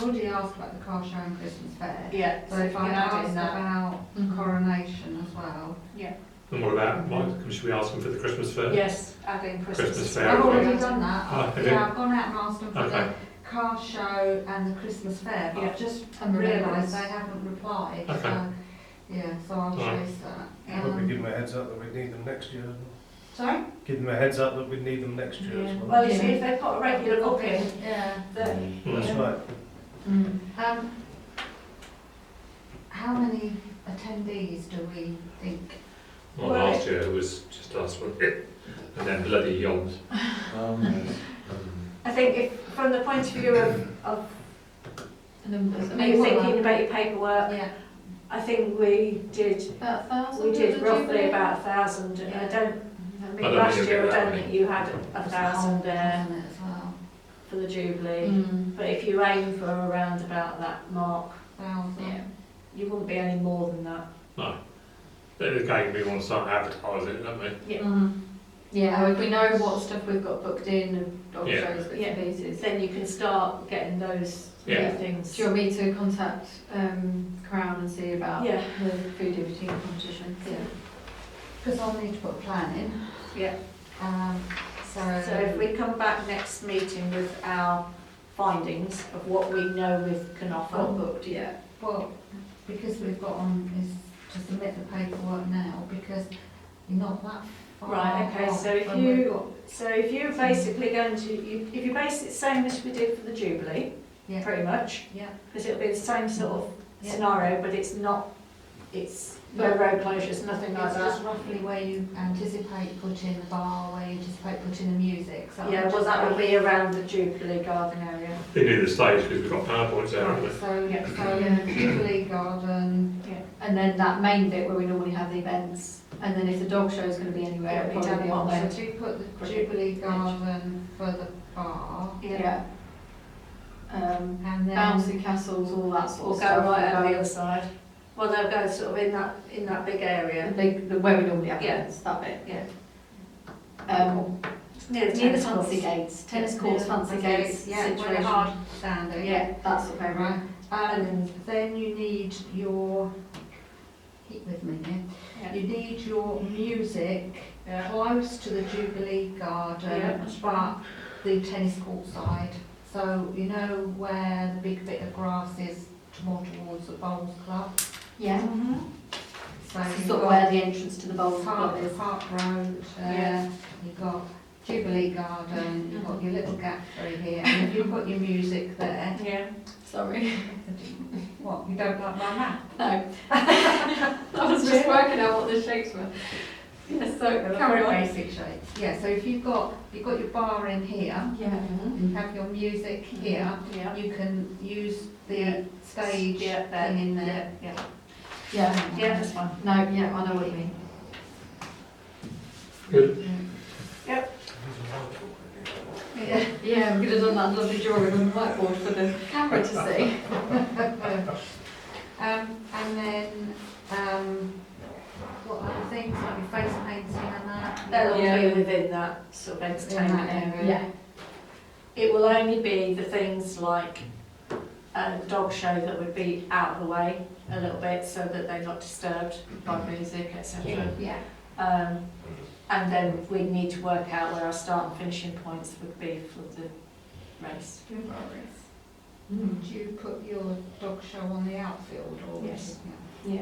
already asked about the car show and Christmas fair. Yeah, So if you I can add ask in that. about Mhm. coronation as well. Yeah. And what about, should we ask them for the Christmas fair? Yes, adding Christmas. Christmas fair. I've already done that. Oh, have you? Yeah, I've gone out and asked them for Okay. the car show and the Christmas fair, but Yeah. I've just And realised they haven't replied. Okay. So, yeah, so I'll Right. chase that. Probably give them a heads up that we need them next year as well. Sorry? Give them a heads up that we need them next year as well. Well, you see, if they've got a regular booking, Yeah. then Mm. That's right. How many attendees do we think? Well, last year it was just us, wasn't it? And then bloody yobs. Yes. I think if, from the point of view of Numbers. you thinking about your paperwork, Yeah. I think we did About 1,000. We did at the roughly Jubilee? about 1,000, and I Yeah. mean, I don't last think year I it'll be that don't many. think you had 1,000 there Wasn't it as well? for the Jubilee. Mm. But if you aim for around about that mark, 1,000. Yeah. you wouldn't be any more than that. No. Then again, we want to start advertising, don't we? Yeah. Mhm. Yeah, if we know what stuff we've got booked in and dog Yeah. shows, bits Yeah. and pieces. Then you can start getting those Yeah. new things. Do you want me to contact Crown and see about Yeah. the food eating competition? Yeah. Because I'll need to put a plan in. Yeah. So So if we come back next meeting with our findings of what we know we can Got offer. booked, yeah. well, because we've got on is to submit the paperwork now because you're not that far. Right, okay, off so if when we've you- got- So if you're basically going to, if you base it the same as we did for the Jubilee, Yeah. pretty much, Yeah. because it'll be the same sort of Yeah. scenario, but it's not, it's no road closures, nothing like It's that. just roughly where you anticipate putting the bar, where you anticipate putting the music. So Yeah, well, that will be around the Jubilee Garden area. They do the stage because we've got PowerPoints there, haven't we? So, Yeah. so Jubilee Garden, And then that main bit where we normally have the events, and then if the dog show is going to be anywhere, It'll it'll be probably be down on the there. bottom. so do you put the Jubilee Garden for the bar, Yeah. and then Bouncy castles, all that sort Or of go stuff. right out will the go- other side. Well, they'll go sort of in that big The area. big, where we normally have Yeah. events, that bit. Yeah. Near the tennis fancy courts. gates, tennis Yeah, courts, near the fancy gates yeah, where the situation. hard standing. Yeah, that sort of area. And then you need your, keep with me here, Yeah. you need your music Yeah. close to the Jubilee Yeah, Garden, that's but the tennis court side. So you know where the big bit of grass is more towards the bowls club? Yeah. So This is you've sort of got where the entrance to the bowls club Park, is. Park Road there, you've got Jubilee Garden, you've got your little gap through here, and if you put your music there, Yeah. Sorry. what, you don't like my map? No. I was just working out what the shapes were. Yeah, so They're carry very on. basic shapes. Yeah, so if you've got your bar in here, Yeah. and you have your music here, Yeah. you can use the stage Yeah, there. thing in there. Yeah. Yeah. Yeah, that's fine. No, yeah, I know what you mean. Good. Yeah. Yeah, we could have done that lovely drawing on the whiteboard for the camera to see. And then, what other things, like your face painting and that? They'll all Yeah. be within that sort of entertainment area. Yeah. It will only be the things like a dog show that would be out of the way a little bit so that they're not disturbed by music, etc. Yeah. And then we need to work out where our start and finishing points would be for the race. Do you put your dog show on the outfield or? Yes. Yeah.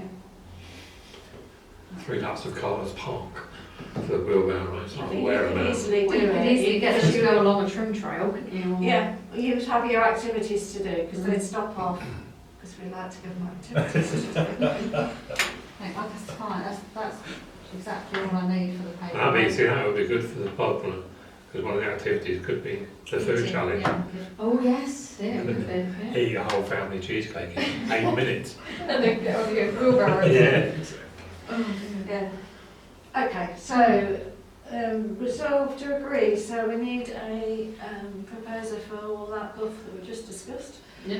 3 laps of Carter's Park for the wheelbarrow race. I I'm think aware you of can that. easily do Well, you could it. easily get because them to go along a trim trail, couldn't you? Or- Yeah, you'd have your activities to do because Mm. they'd stop off because we like to give them activities to do. No, that's fine, that's exactly all I need for the paper. That'd be, see, that would be good for the pub, because one of the activities could be the food challenge. Yeah. Oh, yes, yeah, it would be. Yeah. Eat a whole family cheesecake in 8 minutes. And then get on your wheelbarrow. Yeah. Yeah. Okay, so resolve to agree. So we need a proposer for all that guff that we just discussed. Yeah.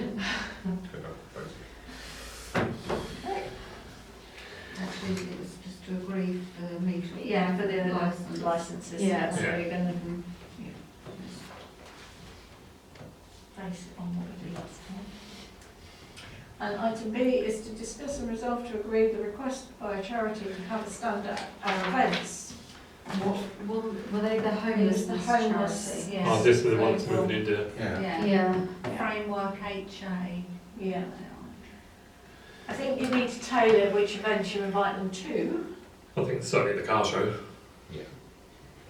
licenses. Yeah. So Yeah. you're going to base it on what we did last time. And item B is to discuss and resolve to agree the request by a charity to have a stand at our events. Were they the homelessness charity? Yes. Oh, this is the So one that's we'll- moving into. Yeah. Yeah. Framework HA. Yeah. I think you need to tailor which events you invite them to. I think certainly the car show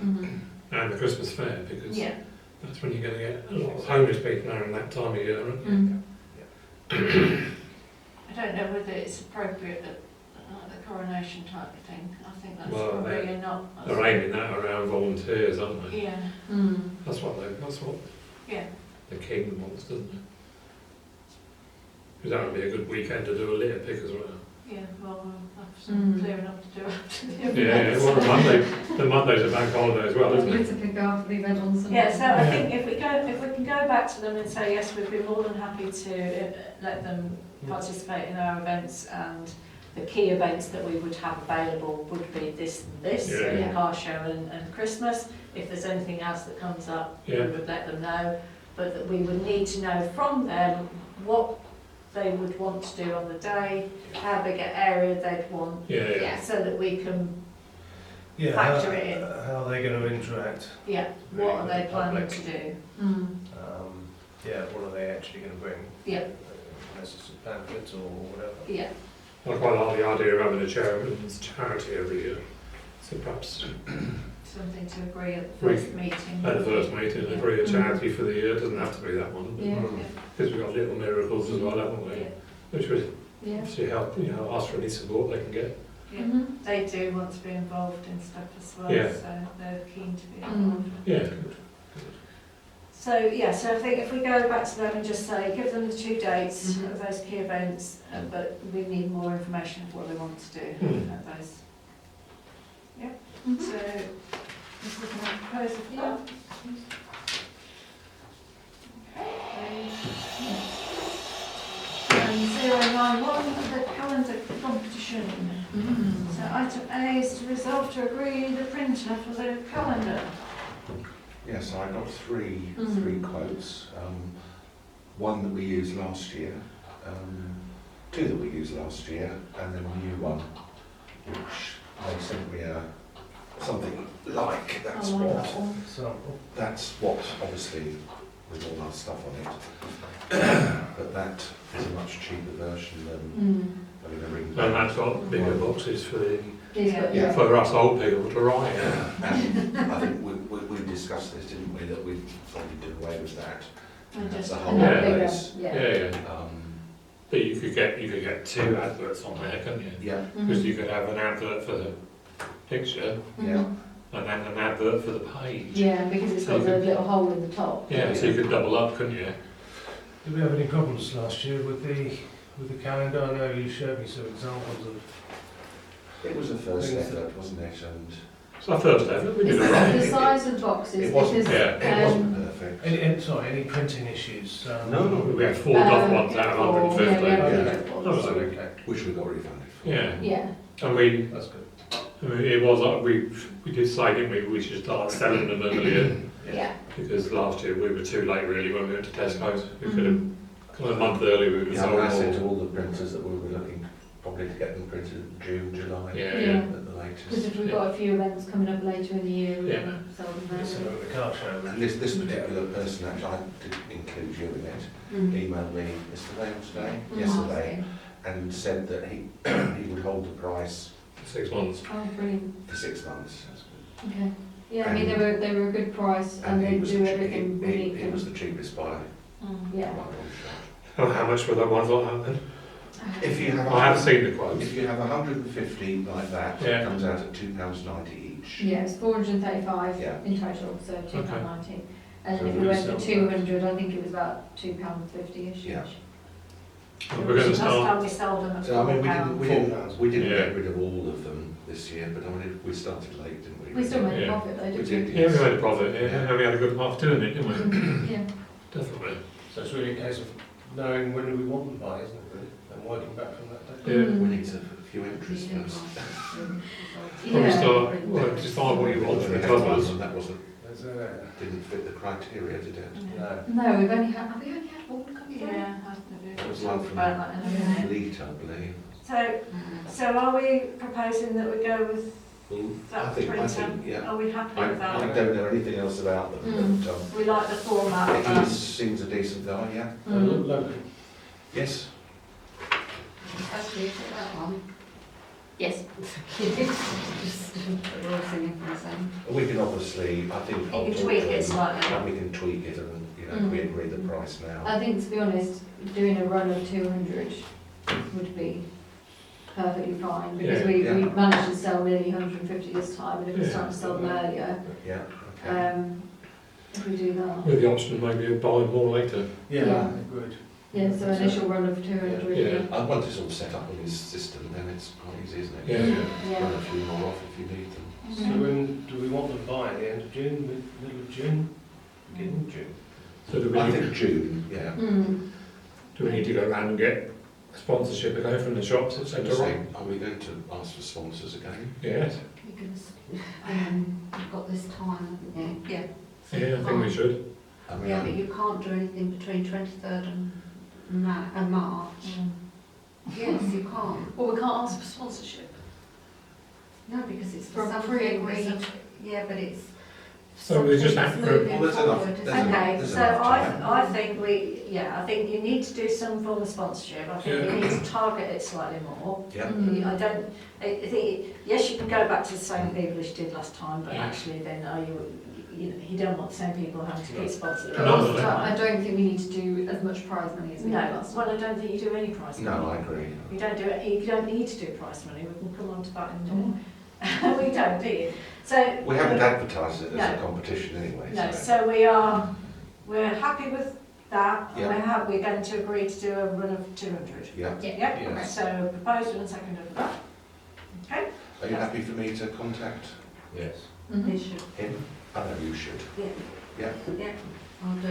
Mhm. and the Christmas fair, because Yeah. that's when you're going to get a lot of homeless people around that time of year, aren't you? Mm. I don't know whether it's appropriate at the coronation type of thing. I think that's Well, probably not. They're aiming that around volunteers, aren't they? Yeah. Mm. That's what Yeah. the king wants, doesn't it? Because that would be a good weekend to do a litter pick as well. Yeah. Well, we'll have some Mm. clearing up to do after the Yeah, event. well, the Monday's a bank holiday as well, isn't You it? to pick up the event on Sunday. Yeah, so I think if we can go back to them and say, yes, we'd be more than happy to let them participate in our events, and the key events that we would have available would be this and this, so Yeah. the car show and Christmas. If there's anything else that comes up, we Yeah. would let them know, but that we would need to know from them what they would want to do on the day, how big an area they'd want, Yeah. so that we can, Yeah, Factor it in. how are they going to interact? yeah, what are they With the planning public? to do? Mm. Yeah, what are they actually going to bring? Yeah. Unless it's a pamphlet or whatever. Yeah. I quite like the idea of having a chairman's charity every year. So perhaps Something to agree at the We- first meeting. at the first meeting, agree a charity for the year. It doesn't have to be that one. Yeah. Because we've got Little Miracles as well, haven't we? Yeah. Which would Yeah. obviously help, ask for any support they can get. Yeah. Mhm. They do want to be involved in stuff as well, Yeah. so they're keen to be Mm. involved. Yeah, good. So, yeah, so I think if we go back to them and just say, give them the 2 dates Mhm. of those key events, but we need more information of what they want to do Mm. at those. Mhm. So, just looking at the proposal for that. And 091, the calendar competition. Mm. So item A is to resolve to agree the printer for the calendar. Yes, I got three Mhm. quotes. One that we used last year, 2 that we used last year, and then a new one, which they sent me something like. That's I like what. that one. Sample. That's what, obviously, with all our stuff on it. But that is a much cheaper version than Mm. having a ring. And that's got bigger boxes for These got- Yeah. for us old people to write. And I think we discussed this, didn't we, that we'd probably do away with that. And just The a whole Yeah. place. Yeah. Yeah. Um, But you could get 2 adverts on there, couldn't you? yeah, Because you could have an advert for the picture yeah. and then an advert for the page. Yeah, because it's got the little hole in the top. Yeah, so you could double up, couldn't you? Did we have any problems last year with the calendar? I know you showed me some examples of. It was a first effort, wasn't it? And It's our first effort, we did it It's right. the size of the boxes. it wasn't, because, Yeah. it wasn't perfect. Any printing issues? No, no. We had 4 doff ones out of Yeah, 150. we had Yeah. different That ones. was okay. Okay, Which we got refunded for. Yeah, Yeah. and we, that's good. it was like we did say, didn't we, we should start selling them earlier, Yeah. because last year we were too late really when we went to Tesco's. We could have, Mhm. come a month early, we would have Yeah, sold and I said to more. all the printers that we were looking probably to get them printed June, July Yeah, Yeah. yeah. at the Because latest. if we've got a few events coming up later in the year, we Yeah. can sell them So now. the car show. And this particular person, actually, I didn't include you in it, Mm. emailed me yesterday or today, Mm. yesterday, and said that he he would hold the price 6 months. Oh, brilliant. for 6 months. Okay. Yeah, I mean, they were a good price and he they was do the cheap- everything really. he was the cheapest by Yeah. quite a long shot. Oh, how much were the ones like that then? If you have, I have seen the quotes. if you have 150 like that, Yeah. it comes out at £2.90 each. Yeah, it's 435 Yeah. in total, so £2.90. And So if we we went sell for that. 200, I think it was about £2.50-ish. Yeah. We're going to Last start, time we sold them at So I mean, £4. we didn't Yeah. get rid of all of them this year, but I mean, we started late, didn't we? We still made a Yeah. profit though, We didn't did. yeah, we made a profit, yeah, and we had a good half doing it, didn't we? we? Yeah. Definitely. So it's really a case of knowing when do we want them by, isn't it, really? and working back from that day. Yeah. We need a few entries first. Probably start, well, decide what you want for the covers. And that wasn't, There's didn't fit the criteria, did it? no. No, have we only had one come through? Yeah, It was one from about that in a minute. Fleet, I believe. So are we proposing that we go with I that think, printer? yeah. Are we happy I with that? don't know anything else about them, but We like the format of he that. seems a decent guy, yeah. Local. Yes. Actually, is it that one? Yes. Just, we're all singing from the same. We can obviously, I think. You I'll can talk tweak to it him, slightly. and we can tweak it and, we agree the price now. I think, to be honest, doing a run of 200 would be perfectly fine, because Yeah. we Yeah. managed to sell nearly 150 this time, and if we Yeah. start to sell them earlier, Yeah, okay. if we do that. With the option of maybe buying more later. Yeah, Yeah. good. Yeah, so initial run of 200. Yeah. And once it's all set up on his system, then it's quite easy, isn't it? Yeah. Run Yeah. a few more off if you need them. So when do we want them by the end of June, middle of June, beginning of June? So do I we, think June, yeah. do we need to go around and get sponsorship again from the shops, So etc.? are we going to ask for sponsors again? Yes. Because you've got this time, haven't you? Yeah. Yeah, I think we should. I mean, Yeah, but you can't do anything between 23rd and March. Yes, you can't. Well, we can't ask for sponsorship. No, because it's For for something pre-agreed. agreed. Yeah, but it's. So we just have to- moving Well, there's enough- forward, there's isn't it? enough- Okay, there's so enough time. I think I think you need to do some form of sponsorship. I think Yeah. you need to target it slightly more. yeah. I think, yes, you can go back to the same people as you did last time, but Yeah. actually then you don't want the same people having to be sponsored No, all no, the no. I time. don't think we need to do as much prize money as we did No, last time. well, I don't think you do any prize money. No, I agree. You don't do it, you don't need to do prize money, we can come on to that in a minute. We don't, do you? So. We haven't advertised it as a No. competition anyway, No, so. so we're happy with that, and Yeah. we're going to agree to do a run of 200. Yeah. Yep, Yes. so proposal and second of that. Okay? Are you happy for me to contact Yes. Mhm. You should. him? I know you should. Yeah. Yeah. Yeah, I'll do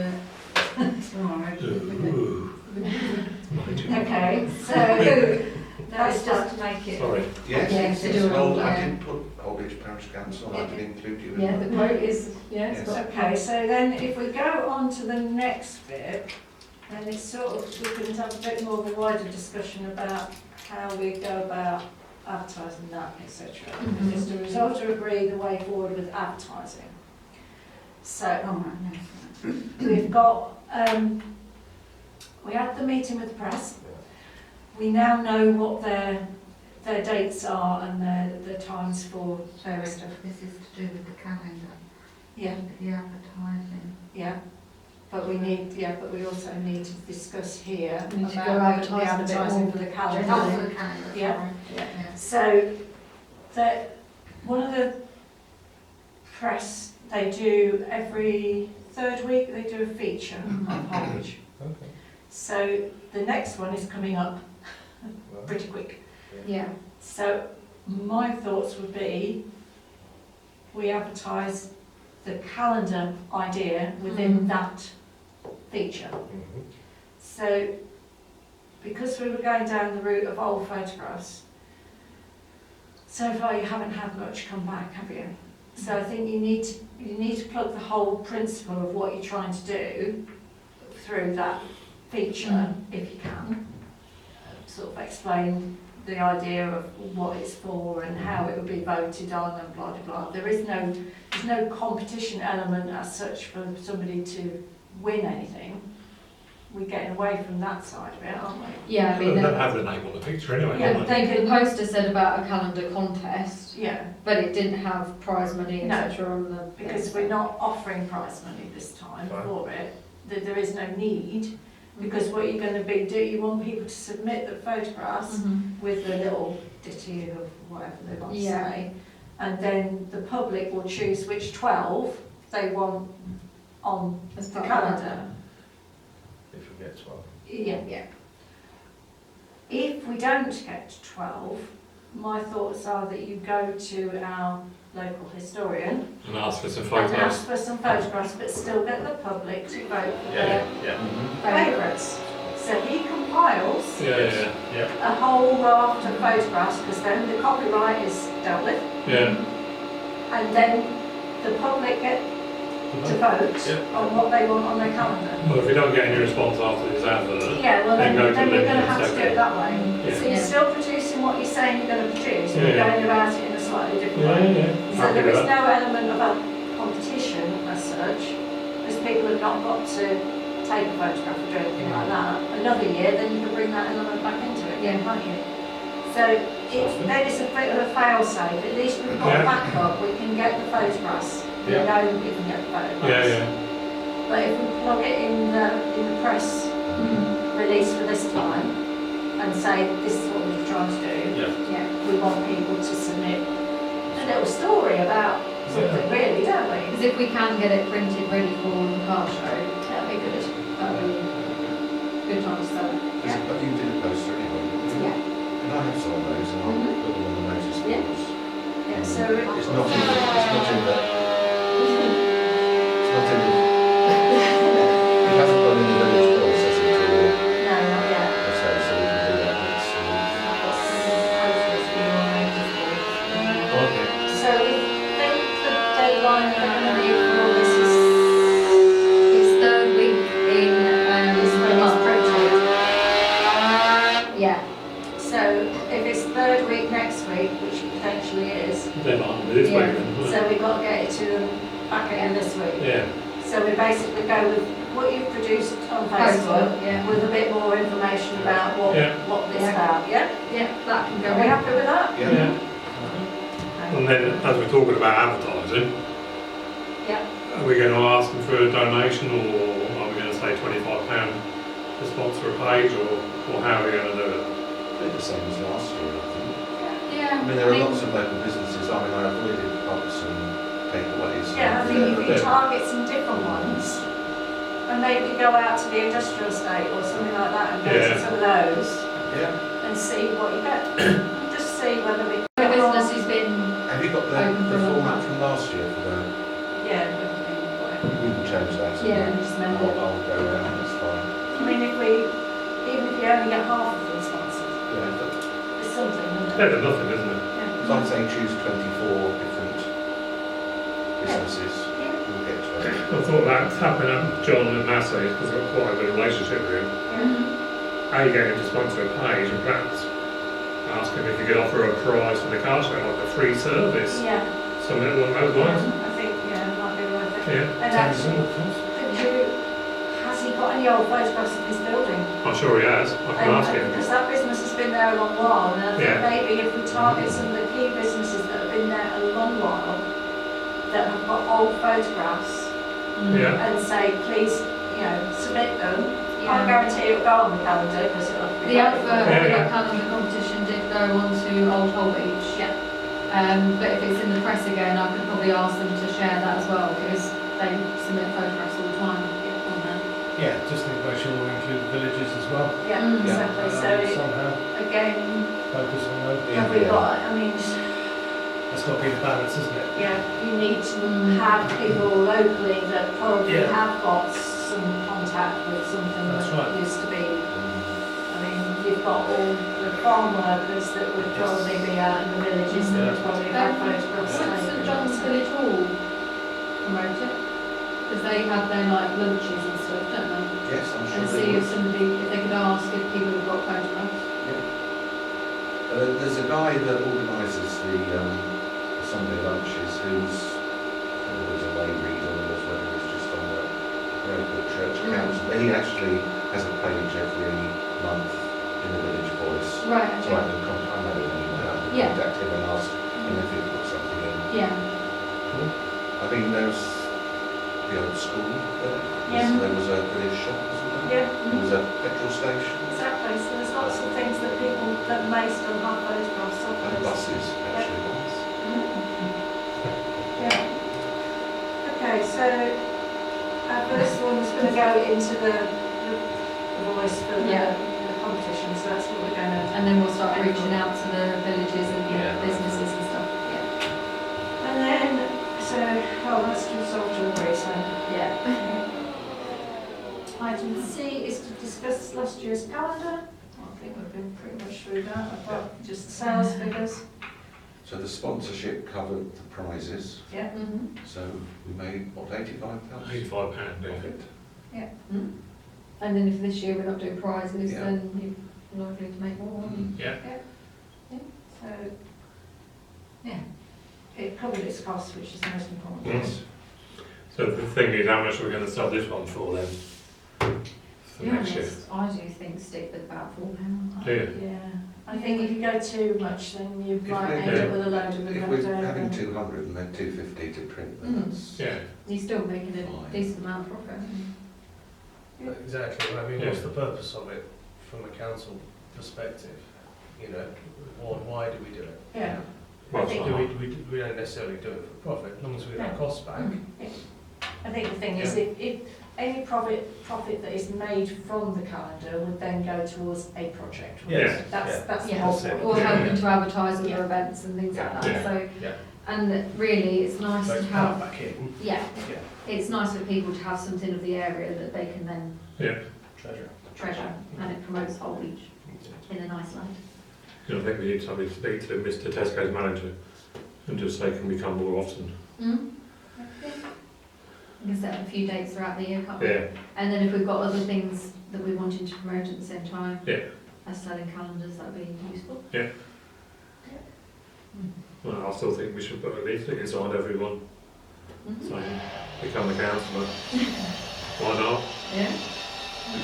it tomorrow. Ooh. Okay, so No, it's just to make it. Sorry. Yes, Yes, to do it well, all, I yeah. did put Aldwych Parish Council, I can include you in Yeah, that. the quote is, yeah, it's Yes. got. okay, so then if we go on to the next bit, then it's sort of, we can have a bit more of a wider discussion about how we go about advertising that, etc. Mhm. Just a result to agree the way forward with advertising. So, Oh, right, no. we've got, we had the meeting with the press. We now know what their dates are and their times for various stuff. This is to do with the calendar. Yeah, The advertising. yeah. But we also need to discuss here We need to about go the advertising a bit advertising more for the Oh, calendar. for the calendar, Yeah. sorry. Yeah. So, one of the press, they do every third week, they do a feature on Harwich. Okay. So, the next one is coming up Well, pretty quick. Yeah. So, my thoughts would be, we advertise the calendar idea within that feature. mhm. So, because we were going down the route of old photographs, so far you haven't had much come back, have you? So I think you need to plug the whole principle of what you're trying to do through that feature, if you can. Sort of explain the idea of what it's for and how it would be voted on and blah, blah, blah. There's no competition element as such for somebody to win anything. We're getting away from that side of it, aren't we? Yeah, I mean, They'll the, have the name on the picture anyway, Yeah, won't they? the poster said about a calendar contest, Yeah, but it didn't have prize money, No, etc. on the. because we're not offering prize money this time Fine. for it. There is no need, because what you're going to be you want people to submit the photographs Mhm. with the little ditty of whatever they want to Yeah. say, and then the public will choose which 12 they want on As the part of that. calendar. If we get 12. Yeah. If we don't get to 12, my thoughts are that you go to our local historian And ask for some and photos. ask for some photographs, but still get the public to vote for their Yeah. Mhm. favourites. So he compiles Yeah. a whole raft of photographs, because then the copyright is dealt with, Yeah. and then the public get to vote on what they want on their calendar. Well, if we don't get any response after this advert, Yeah, well Then go to then we're going to limited have to do sector. it that way. Yeah. So you're still producing what you're saying you're going to produce, but Yeah. going about it in a slightly different yeah, way. yeah. So Happy there with is that. no element of a competition as such, because people have not got to take a photograph or do anything like that. Another year, then you can bring that element back into it, Yeah. can't you? So then it's a bit of a fail-safe. At least we've got Yeah. a backup. We can get the photographs. We Yeah. know we can get the photographs. Yeah, yeah. But if we plug it in the press release for this time and say this is what we're trying to do, we want people to submit a little story about something, really, don't we? Because if we can get it printed ready for the car show, That'd be good. that'd be a good time to sell it. But you did a poster anyway, didn't you? Yeah. And I have some of those, and I'll put them on the notice Yeah. boards. Yeah, so It's not in the, it's not in the, it's not in the, it hasn't gone in the village voice, has it, or, no, not yet. so we can do that next Okay. So we think the deadline they're going to need for all this is It's third week in is when the it's month. printed. Yeah. So if it's third week next week, which it potentially is, Then on with this Yeah. way then. so we've got to get it to them back again this week. Yeah. So we basically go with what you've produced on Facebook Yeah. with a bit more information about what Yeah. this is about, yeah? Yeah, that can go Are we in. happy with that? Yeah. Yeah. Okay. And then, as we're talking about advertising, Yeah. are we going to ask them for a donation, or are we going to say £25 to sponsor a page, or how are we going to do it? They're the same as last year, I think. Yeah. I mean, there are lots of local businesses, I mean, I avoided pubs and takeaways. Yeah, I think if you Yeah. target some different ones, and maybe go out to the industrial estate or something like that and go Yeah. to some of those Yeah, and see what you get. Just see whether we The get more. business has been, have you got Open the for a format month. from last year for the, Yeah, everything, whatever. we can change that. yeah, just amend it. I'll go around, that's fine. I mean, even if you only get half of them sponsored, Yeah, but it's something, isn't it? Better than nothing, isn't it? if I say choose 24 different businesses, we'll get 20. I thought that tapping up John and Massey, because I've got quite a good relationship with him. Yeah. A, get him to sponsor a page, and perhaps ask him if he could offer a prize for the car show, like a free service, Yeah, something along those lines. I think, yeah, it might be worth it. Yeah, And actually, has he got any old photographs of his building? I'm sure he has. I can ask him. Because that business has been there a long while, and I think Yeah. maybe if we target some of the key businesses that have been there a long while, that have got old photographs, Yeah, and say, please, submit them. Can't Yeah. guarantee it'll go on the calendar, because it'll have to be. The advert voted for Yeah. the calendar competition did go on to Old Hull Beach. Yeah. But if it's in the press again, I could probably ask them to share that as well, because they submit photographs all the time on there. Yeah, just need to make sure we include the villages as well. Yeah, Mm. exactly, so Somehow again, focus on those. have we got, I mean, That's got to be the balance, isn't it? yeah, you need to have people locally that probably Yeah. have got some contact with something That's that right. used to be. I mean, you've got all the farm workers that would probably be out in the villages that would probably have photographs Would taken. St John's Village Hall promote it? Because they have their lunches and stuff, don't they? Yes, I'm And sure they see if would. they could ask if people have got photographs. There's a guy that organises the Sunday lunches who's always a lay reader, or whether he's just on the local church council. But he actually has a page every month in the Village Voice. Right, So I okay. can I know him anyway, I can Yeah. contact him and ask him if he'd put something in. Yeah. I mean, there's the old school there. Yeah. There was a British shop, wasn't there? Yeah, There was a petrol station exactly, so there's lots of things that people that may still have photographs of and those. buses, actually. Yeah. Okay, so our first one's going to go into the voice for the competition, so that's what we're going to. And then we'll start reaching out to the villages and Yeah. businesses and stuff. Yeah. And then, so, let's just all to agree, so. Yeah. Item C is to discuss last year's just sales figures? So the sponsorship covered the prizes, Yeah. Mhm. so we made, what, £85? £85, yeah. Profit. Mm. And then if this year we're not doing prizes, Yeah. then you're likely to make more. aren't you? Yeah. So, yeah, it covered its costs, which is the most important. Yes. So the thing is, how much are we going to sell this one for then? For To be next year? honest, I do think stick with about £4. Do you? Yeah, I think if you go too much, then you If might we- end up with a load of If them we're left over. having 200 and then 250 to print, then Mm. that's Yeah. You're still making a Fine. decent amount of profit. Exactly. I mean, Yeah. what's the purpose of it from a council perspective? You know, or why do we do it? Yeah. Well, I think Do we don't necessarily do it for profit, as long as we get our No. costs back. I think the thing is, if any profit that is made from the calendar would then go towards a project. Yes, That's yeah. the Yeah. whole That's it. point. Or Yeah. helping to advertise other Yeah. events and things like that. Yeah. So, Yeah. and really, it's nice So to it's have. back in. Yeah, Yeah. it's nice for people to have something of the area that they can then Treasure. treasure, and it promotes Whole Beach in a nice light. I think we need somebody to speak to Mr Tesco's manager and just say, can we come more often? Mm. We can set up a few dates throughout the year, can't we? Yeah. And then if we've got other things that we wanted to promote at the same time, Yeah. as selling calendars, that'd be useful. Well, I still think we should put a leaflet inside everyone Mhm. saying, become a councillor. Why not? Yeah.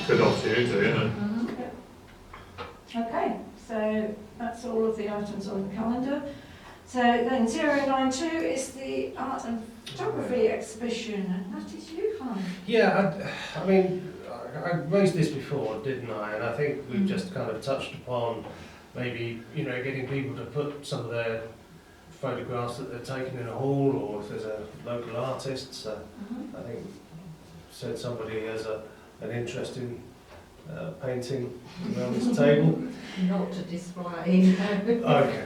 Good opportunity, isn't it? Mhm. Okay, so that's all of the items on the calendar. So then 092 is the art and photography exhibition, and that is you, Clive. Yeah, I mean, I raised this before, didn't I? And I think we've Mm. just kind of touched upon maybe, you know, getting people to put some of their photographs that they're taking in a hall, or if there's a local artist. So I think said somebody has an interest in painting around this table. Not to display. Okay.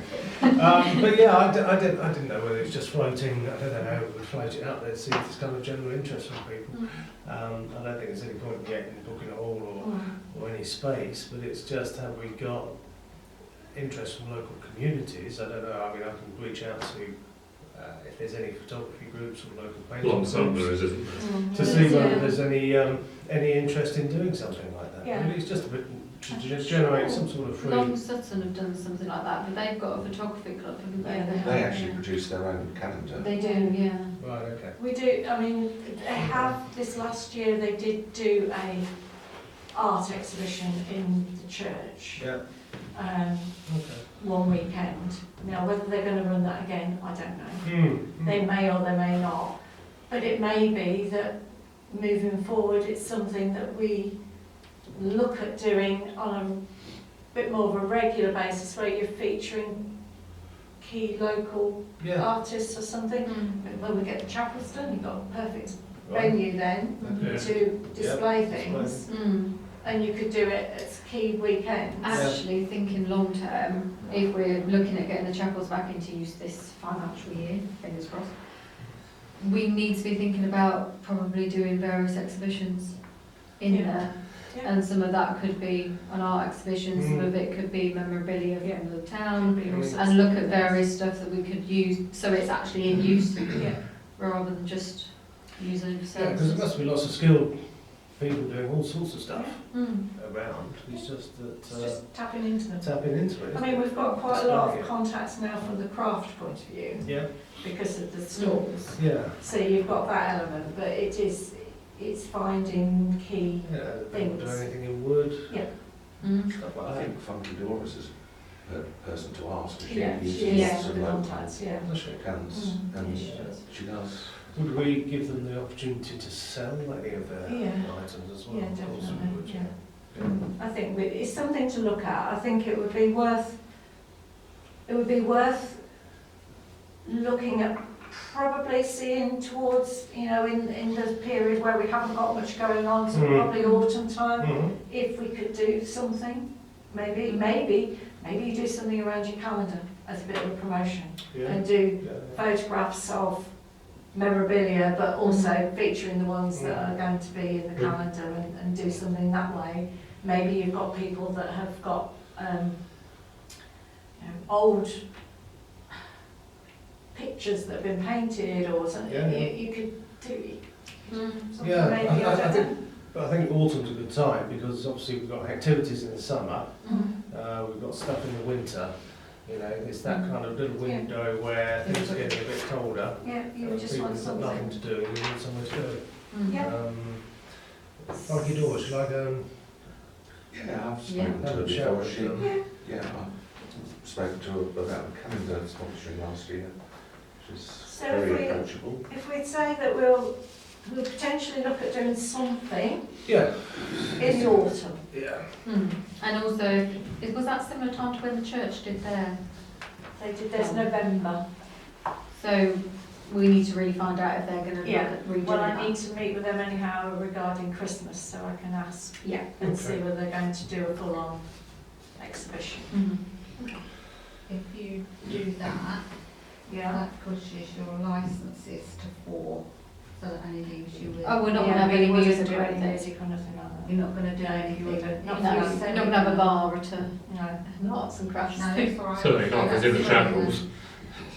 But yeah, I didn't know whether it's just floating. I don't know how we would float it out there to see if there's kind of general interest from people. I don't think there's any point in getting booking a hall or any space, but it's just, have we got interest from local communities? I don't know. I mean, I can reach out to if there's any photography groups or local painting Long summer groups is, isn't it? to see whether there's any interest in doing something like that. Yeah. Really, it's just a bit to just generate some sort of free. Long Sutton have done something like that, but they've got a photography club, haven't they? Yeah, they They have, actually yeah. produce their own calendar. They do, yeah. Right. Okay. We do, I mean, they have, this last year, they did do a art exhibition in the church, Yeah. Okay. one weekend. Now, whether they're going to run that again, I don't know. Hmm. They may or they may not. But it may be that moving forward, it's something that we look at doing on a bit more of a regular basis, where you're featuring key local Yeah. artists or something. Mm. When we get the chapels done, you've got a perfect Right. venue then Yeah. to display Yeah, things, Mm. and you could do it as key weekends. Actually, thinking long term, if we're looking at getting the chapels back into use this financial year, fingers crossed, we need to be thinking about probably doing various exhibitions in Yeah. there. Yeah. And some of that could be an art exhibition, some Mm. of it could be memorabilia Yeah. from the town, Could be all sorts and of look at things. various stuff that we could use, so it's actually in use, Yeah. rather than just using it for Yeah, because there services. must be lots of skilled people doing all sorts of stuff Mm. around. It's just that It's just tapping into them. tapping into it. I isn't mean, it? we've got quite a lot of Displaying contacts now from the craft point of view, it. Yeah. because of the stalls. Yeah. So you've got that element, but it's finding key. Yeah. People do Things. anything in wood. Mm. Stuff Well, like I that. think Funky Doris is a person to ask, because Yeah, she she uses is some the local contacts, yeah. Does she? accounts, Mm. and Yeah, she does. she does. Would we give them the opportunity to sell any of their Yeah. items as well? Yeah, Of course we definitely, would, yeah. Yeah. I think it's something to look at. I think it would be worth looking at, probably seeing towards, you know, in the period where we haven't got much going on, so Mm. probably autumn time, Mhm. if we could do something. Maybe you do something around your calendar as a bit of a promotion, Yeah. and do Yeah. photographs of memorabilia, but also featuring the ones that are going to be in the calendar, and do something that way. Maybe you've got people that have got old pictures that have been painted or something, Yeah, yeah. you could do something Yeah, maybe, I I don't think, know. but I think autumn's a good time because obviously we've got activities in the summer, Mm. we've got stuff in the winter. You know, it's that Mm. kind of little window where things are getting a bit colder. Yeah, you would just People want have got nothing something. to do, you need somewhere to go. Yeah. Funky Doors, shall I go and Yeah, I've Yeah. spoken to have her a chat before. with She, them? yeah, I've spoken to her about the calendar sponsoring last year. She's So very if we, approachable. if we'd say that we'll potentially look at doing something Yeah. in the autumn. Yeah. And also, was that similar time to when the church did their? They did this November. So we need to really find out if they're going to Yeah. redo Well, that. I need to meet with them anyhow regarding Christmas, so I can ask Yeah. and see Okay. whether they're going to do a full-on exhibition. If you do that, Yeah. that pushes your licences to 4, so that only leaves you with. Oh, we're not going to Yeah, have we any wouldn't music do or any anything. music or nothing like that. You're not going to do No, you anything. wouldn't. No, Not we're for us. not going to have a bar at No. arts and crafts. No, that's all right. Certainly not, because in the chapels.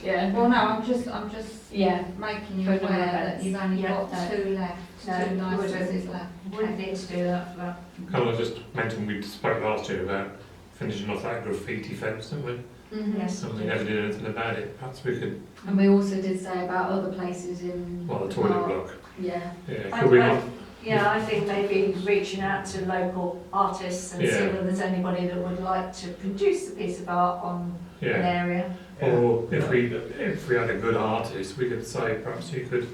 Yeah. Well, no, I'm just Yeah. making you For aware another that events. you've only Yeah, got no. 2 left, No, 2 you wouldn't. licences left. Wouldn't need to do that for that. Can I just mention, we spoke last year about finishing off that graffiti fence, didn't we? Yes. And we never did anything about it. Perhaps we could, And we also did say about other places in. well, the toilet Park. block. Yeah. Yeah, could we not? Yeah, I think maybe reaching out to local artists and see Yeah. whether there's anybody that would like to produce a piece of art on an Yeah. area. Or if we had a good artist, we could say perhaps you could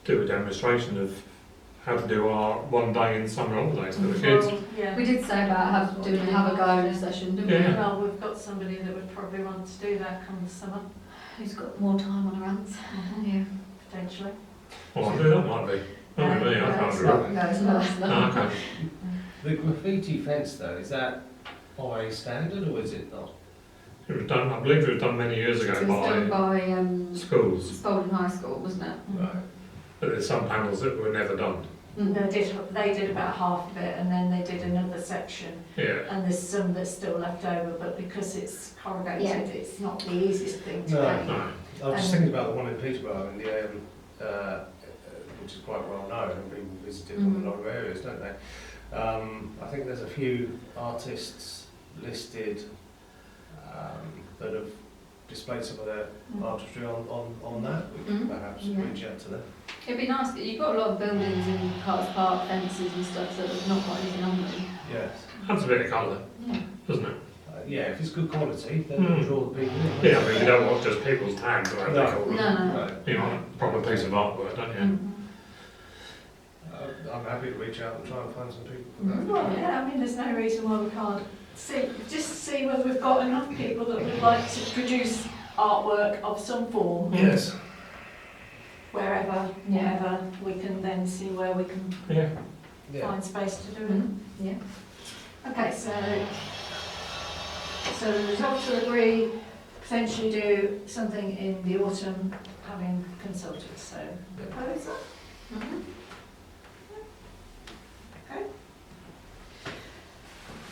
do a demonstration of how to do art one day in summer holidays for the kids. Well, yeah. We did say about doing a have a go session, didn't Yeah. Well, we've got somebody that would probably want to do that come the summer, we? Who's got more time on her hands? Yeah. potentially. Well, I do, that might be. Oh, really, I can't do it. No, it's not. Oh, okay. The graffiti fence though, is that a standard or is it not? It was done, I believe it was done many years It ago was done by by schools, Spalding High School, wasn't it? Right. but there's some panels that were never done. No, they did about half of it and then they did another section Yeah. and there's some that's still left over, but because it's corrugated, Yeah. it's not the easiest thing to No. paint. No. I was just thinking about the one in Peterborough in the which is quite well known and people visit it from a lot of areas, don't they? I think there's a few artists listed that have displayed some of their artistry on that. We could perhaps Yeah. reach out to them. It'd be nice, you've got a lot of buildings in Carter's Park, fences and stuff that have not got anything on them. Yes. Adds a bit of colour, Yeah. doesn't it? Yeah, if it's good quality, then it'll draw the people in. Yeah, I mean, you don't want just people's tags or No. anything. No. You want a proper piece of artwork, don't you? I'm happy to reach out and try and find some people for that. Well, yeah, I mean, there's no reason why we can't see whether we've got enough people that would like to produce artwork of some form, Yes. wherever, Yeah. whenever, we can then see where we can Yeah. Yeah. find space to do it. Yeah. Okay, so the results will agree, potentially do something in the autumn, having consulted, so propose that. Okay.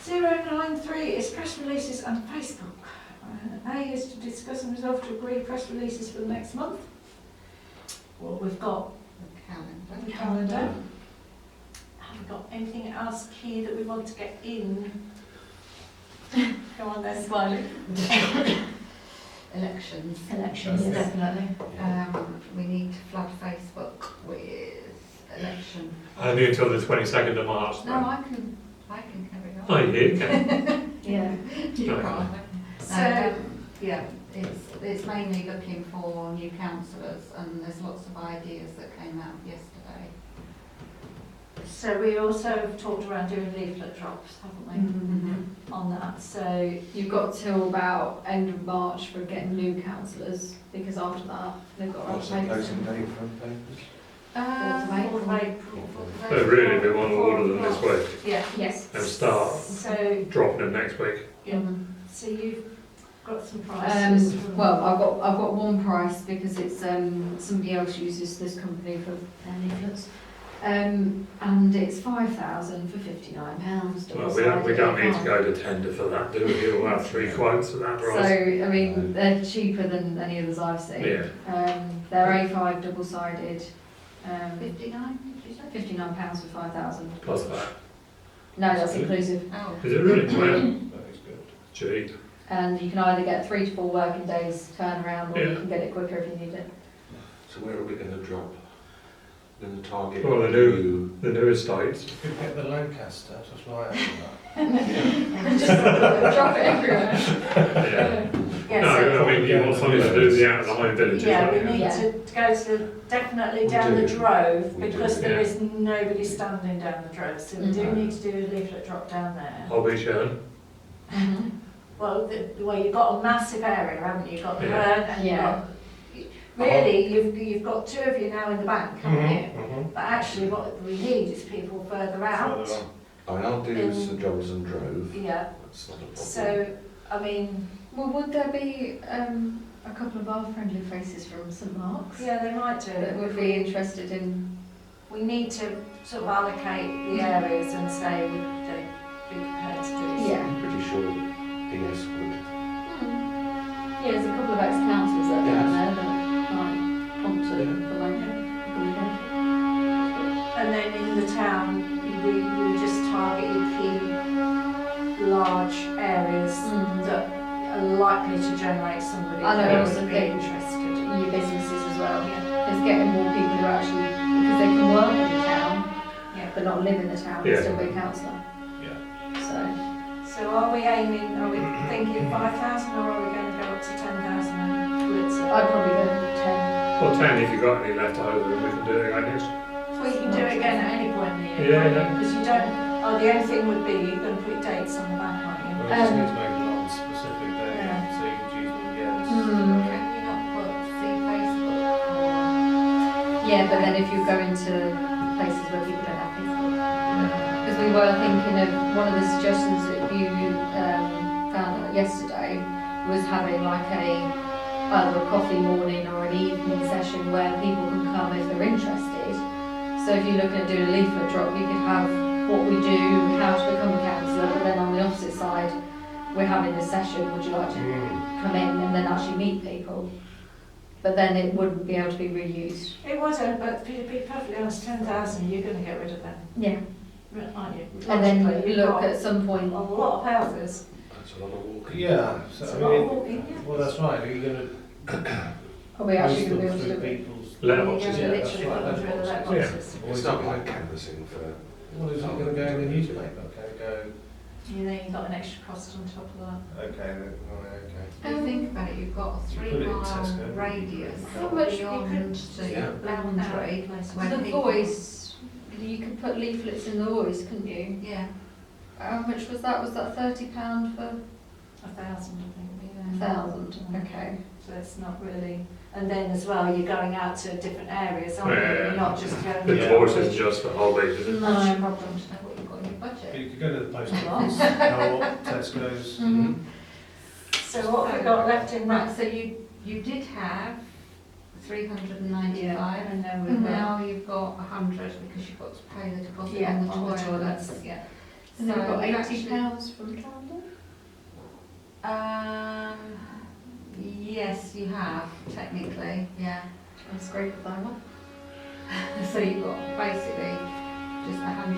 093 is press releases and Facebook. A is to discuss and resolve to agree press releases for the next month. Well, we've got The calendar. the calendar. Have we got anything else key that we want to get in? Go on then, Smiley. Elections. Elections, Yes. definitely. We need to flood Facebook with election. Only until the 22nd of March. No, then. I can carry on. Oh, you did? Okay. Yeah. You Okay. can't. So, yeah. It's mainly looking for new councillors, and there's lots of ideas that came out yesterday. So we also have talked around doing leaflet drops, haven't we, on that? So You've got till about end of March for getting new councillors, because after that, they've got What's to the make closing date for papers? 4th of April. So really, we want to order them this week Yeah. Yes. and start So, dropping them next week. yeah. So you've got some prices. from- Well, I've got one price because it's somebody else uses this company for their leaflets. And it's 5,000 for £59. Well, we don't need to go to tender for that, do we? We'll have 3 quotes for that So, price. I mean, they're cheaper than any others I've seen. Yeah. They're A5 double-sided, 59, did you say? £59 for 5,000. Plus that. No, that's inclusive. Oh. Is it really? Wow. That is good. Cheap. And you can either get 3 to 4 working days turnaround, or you Yeah. can get it quicker if you need it. So where are we going to drop? Going to target Well, the new estates. You could get the Lancaster, just right Drop it everywhere. Yeah. Yeah, No, I mean, you want something to do the out of the home villages, yeah, don't we you? need Yeah. to go to definitely We down the do. Drove, We do, because there yeah. is nobody standing down the Drove, so we do Mhm. need to do a leaflet drop down there. Hobby Shern. Mhm. Well, you've got a massive area, haven't you? You've got the Yeah. Hern and you've Yeah. got, really, you've got 2 of you now in the bank, haven't you? Mm-hmm. But actually what we need is people further out. Further on. I mean, I'll do St John's and Drove. Yeah, That's not a problem. so, I mean, Well, would there be a couple of our friendly faces from St Mark's yeah, they might do that it. would be interested in? We need to sort of allocate the areas and say, would they be prepared to do so? Yeah. I'm pretty sure PS would. Yeah, there's a couple of ex-councillors that are down Yes. there that might prompt to promote it. And then in the town, we just target your key large areas that are likely to generate somebody I know, that that's would the be thing. interested. Your businesses as well. Yeah. It's getting more people who are actually, because they can work in the town, Yeah. but not live in the town, Yeah. and still be a councillor. Yeah. So are we aiming, are we thinking 5,000 or are we going to go up to 10,000 and blitz it? I'd probably go 10. Well, 10 if you've got any left over, then we can do it again next. Well, you can do it again at any point in the year. Yeah, yeah. Because you don't, the only thing would be you're going to put dates on the back, aren't you? We just need to make it non-specific, don't you? Yeah. So you can choose them again. Can you not put see Facebook? Yeah, but then if you go into places where people don't have Facebook. Because we were thinking of, one of the suggestions that you found out yesterday was having like either a coffee morning or an evening session where people can come if they're interested. So if you're looking at doing a leaflet drop, you could have what we do, how to become a councillor, but then on the opposite side, we're having this session, would you like to come in and then actually meet people? But then it wouldn't be able to be reused. It wasn't, but to be perfectly honest, 10,000, you're going to get rid of them, Yeah. aren't you? And then Logically, you you've look got at some point. a lot of houses. That's a lot of walking. Yeah, so It's a I lot of mean, walking, yeah. well, that's right. Are you going to Are we actually going to be able post to them do through it? people's Letterboxes, Yeah, yeah, that's literally right, put them through the letterboxes. letterboxes. Or is It's it not gonna- like canvassing for. Well, is it going to go in the newspaper? Can it go? And then you've got an extra cost on top of that. Okay, then, right, okay. If you think about it, you've got a Put it in 3-mile Tesco. radius How much you beyond Yeah. the boundary. where The people- Voice, you could put leaflets in the Voice, couldn't you? Yeah. How much was that? Was that £30 for 1,000, I think. 1,000? Okay. So it's not really, and then as well, you're going out to different areas, aren't you? Yeah. You're not just going. The Yeah. voice is just for hobbies, is it? That's your No. problem to know what you've got in your But budget. you could go to the post What? office, Co-op, Tesco's. Mhm. So what have we got left in Right, that? so you did have 395. I know Mhm. we've got. Now you've got 100 because you've got to pay the deposit Yeah, on the on the toilets. toilets, yeah. And then we've got you've £80 from Camden? yes, you have, technically, yeah. That's great for that one. So you've got basically just 180,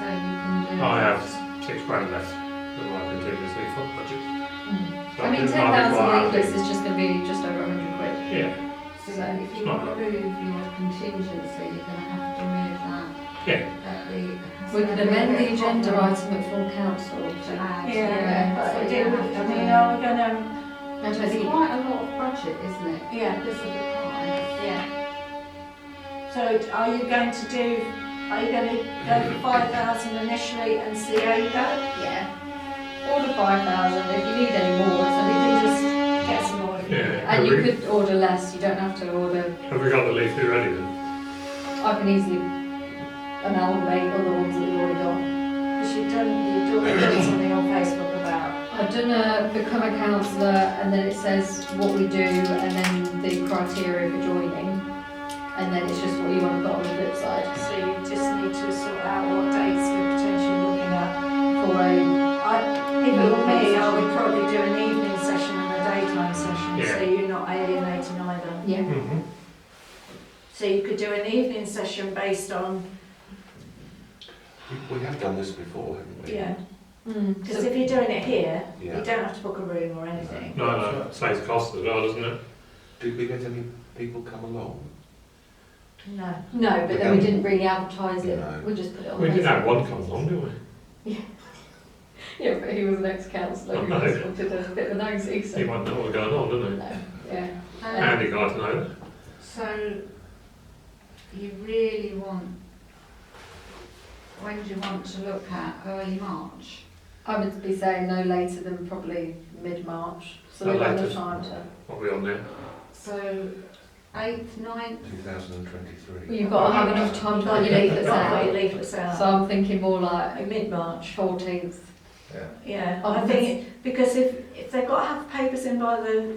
so you can do... I have £6 left in my contingency fund budget. So I mean, it might be 10,000 quite leaflets happy. is just going to be just over 100 quid. Yeah, So if you Not bad. remove your contingency, you're going to have to move that yeah. at the... We could amend the agenda item at full council To to add, Yeah, so but you do, have I to mean, do- are we gonna, I don't It's think quite a lot of budget, isn't it? yeah, Because of the price. yeah. So are you going to go for 5,000 initially and see how you go? Yeah. Order 5,000 if you need any more. So we So can just get some more. if you Yeah. need. and you could order less. You don't have to order. Have we got the leaflet ready then? I can easily amalgamate other ones that we've already got. Because you've done something on Facebook about. I've done a become a councillor, and then it says what we do, and then the criteria for joining. and then it's just what you want to put on the flip side So you just need to sort out what dates we're potentially looking at. for If it were me, I would probably do an evening session and a daytime session, Yeah. so you're not alienating either. yeah. Mm-hmm. So you could do an evening session based on, We have done this before, haven't we? yeah, Mm. because if you're doing it here, you Yeah. don't have to book a room or anything. No, it saves cost as well, doesn't it? Did we get any people come along? No. No, but then we didn't really advertise it. No. We just put it on. We did Facebook. have one come along, didn't we? Yeah, but he was an ex-councillor who I know. just wanted a bit of a nosy, so. He might know what's going on, didn't he? No, yeah. Handy guy to know. So, you really want, when do you want to look at? Early March? I would be saying no later than probably mid-March, so No we've got later. enough time to. What are we on there? So, 8th, 9th? 2023. Well, you've got to have enough time to put your leaflets Got your out. leaflets out. So I'm thinking more like Mid-March. 14th. Yeah. Yeah, Oh, I think, because if they've got to have papers in by the